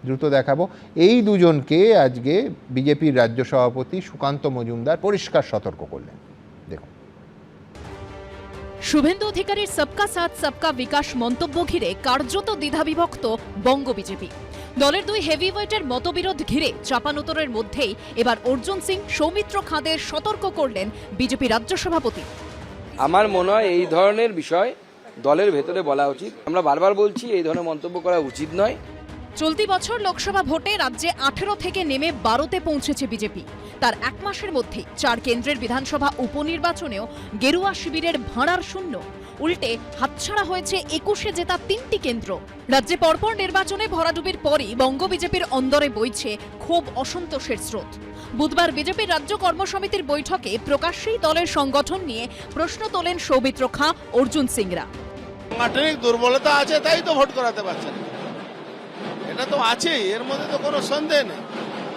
দ্রুত দেখাবো এই দুজনকে আজকে বিজেপির রাজ্য সভাপতি সুকান্ত মজুমদার পরিষ্কার সতর্ক করলেন। দেখুন, শুভেন্দু অধিকারীর সবকা সাথ সবকা বিকাশ মন্তব্য ঘিরে কার্যত দ্বিধাবিভক্ত বঙ্গ বিজেপি। দলের দুই হেভিওয়েটের মতবিরোধ ঘিরে চাপানোতরের মধ্যেই এবার অর্জুন সিং, সৌমিত্র খাঁদের সতর্ক করলেন বিজেপি রাজ্য সভাপতি। আমার মনে হয় এই ধরনের বিষয় দলের ভেতরে বলা উচিত। আমরা বারবার বলছি এই ধরনের মন্তব্য করা উচিত নয়। চলতি বছর লোকসভা ভোটে রাজ্যে 18 থেকে নেমে 12তে পৌঁছেছে বিজেপি। তার 1 মাসের মধ্যে 4 কেন্দ্রের বিধানসভা উপনির্বাচনেও গেরুয়া শিবিরের ভাঁড়ার শূন্য, উল্টে হাতছাড়া হয়েছে 21-এ জেতা 3টি কেন্দ্র। রাজ্যে পরপর নির্বাচনে ভরাডুবির পরই বঙ্গ বিজেপির অন্দরে বইছে ক্ষোভ, অসন্তোষের স্রোত। বুধবার বিজেপির রাজ্য কর্মসমিতির বৈঠকে প্রকাশ্যেই দলের সংগঠন নিয়ে প্রশ্ন তোলেন সৌমিত্র খাঁ, অর্জুন সিংরা। সাংগঠনিক দুর্বলতা আছে, তাই তো ভোট করাতে পারছে না, এটা তো আছেই, এর মধ্যে তো কোনো সন্দেহ নেই।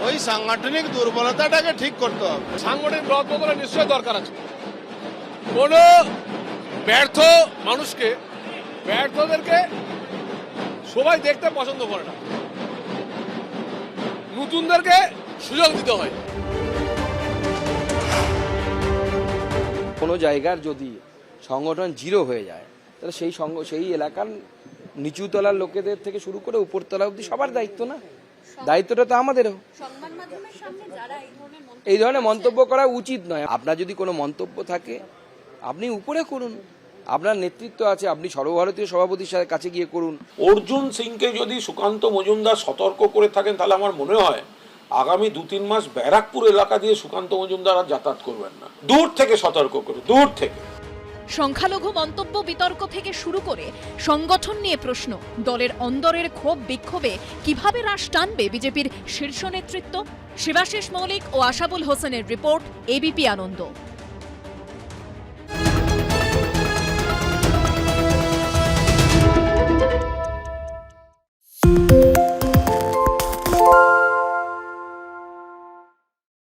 ওই সাংগঠনিক দুর্বলতাটাকে ঠিক করতে হবে। সাংগঠনিক রত্ন করা নিশ্চয় দরকার আছে। কোন ব্যর্থ মানুষকে, ব্যর্থদেরকে সবাই দেখতে পছন্দ করে না, নতুনদেরকে সুযোগ দিতে হয়। কোনো জায়গার যদি সংগঠন জিরো হয়ে যায়, তাহলে সেই এলাকার নিচুতলার লোকেদের থেকে শুরু করে উপরতলা অবধি সবার দায়িত্ব না, দায়িত্বটা তো আমাদেরও। এই ধরনের মন্তব্য করা উচিত নয়। আপনার যদি কোনো মন্তব্য থাকে আপনি উপরে করুন, আপনার নেতৃত্ব আছে, আপনি সর্বভারতীয় সভাপতির কাছে গিয়ে করুন। অর্জুন সিংকে যদি সুকান্ত মজুমদার সতর্ক করে থাকেন তাহলে আমার মনে হয় আগামী 2-3 মাস ব্যারাকপুর এলাকা দিয়ে সুকান্ত মজুমদার আর যাতায়াত করবেন না। দূর থেকে সতর্ক করে, দূর থেকে। সংখ্যালঘু মন্তব্য বিতর্ক থেকে শুরু করে সংগঠন নিয়ে প্রশ্ন, দলের অন্দরের ক্ষোভ বিক্ষোভে কিভাবে রাশ টানবে বিজেপির শীর্ষ নেতৃত্ব? শিবাশিস মৌলিক ও আশাবুল হোসেনের রিপোর্ট, এবিপি আনন্দ।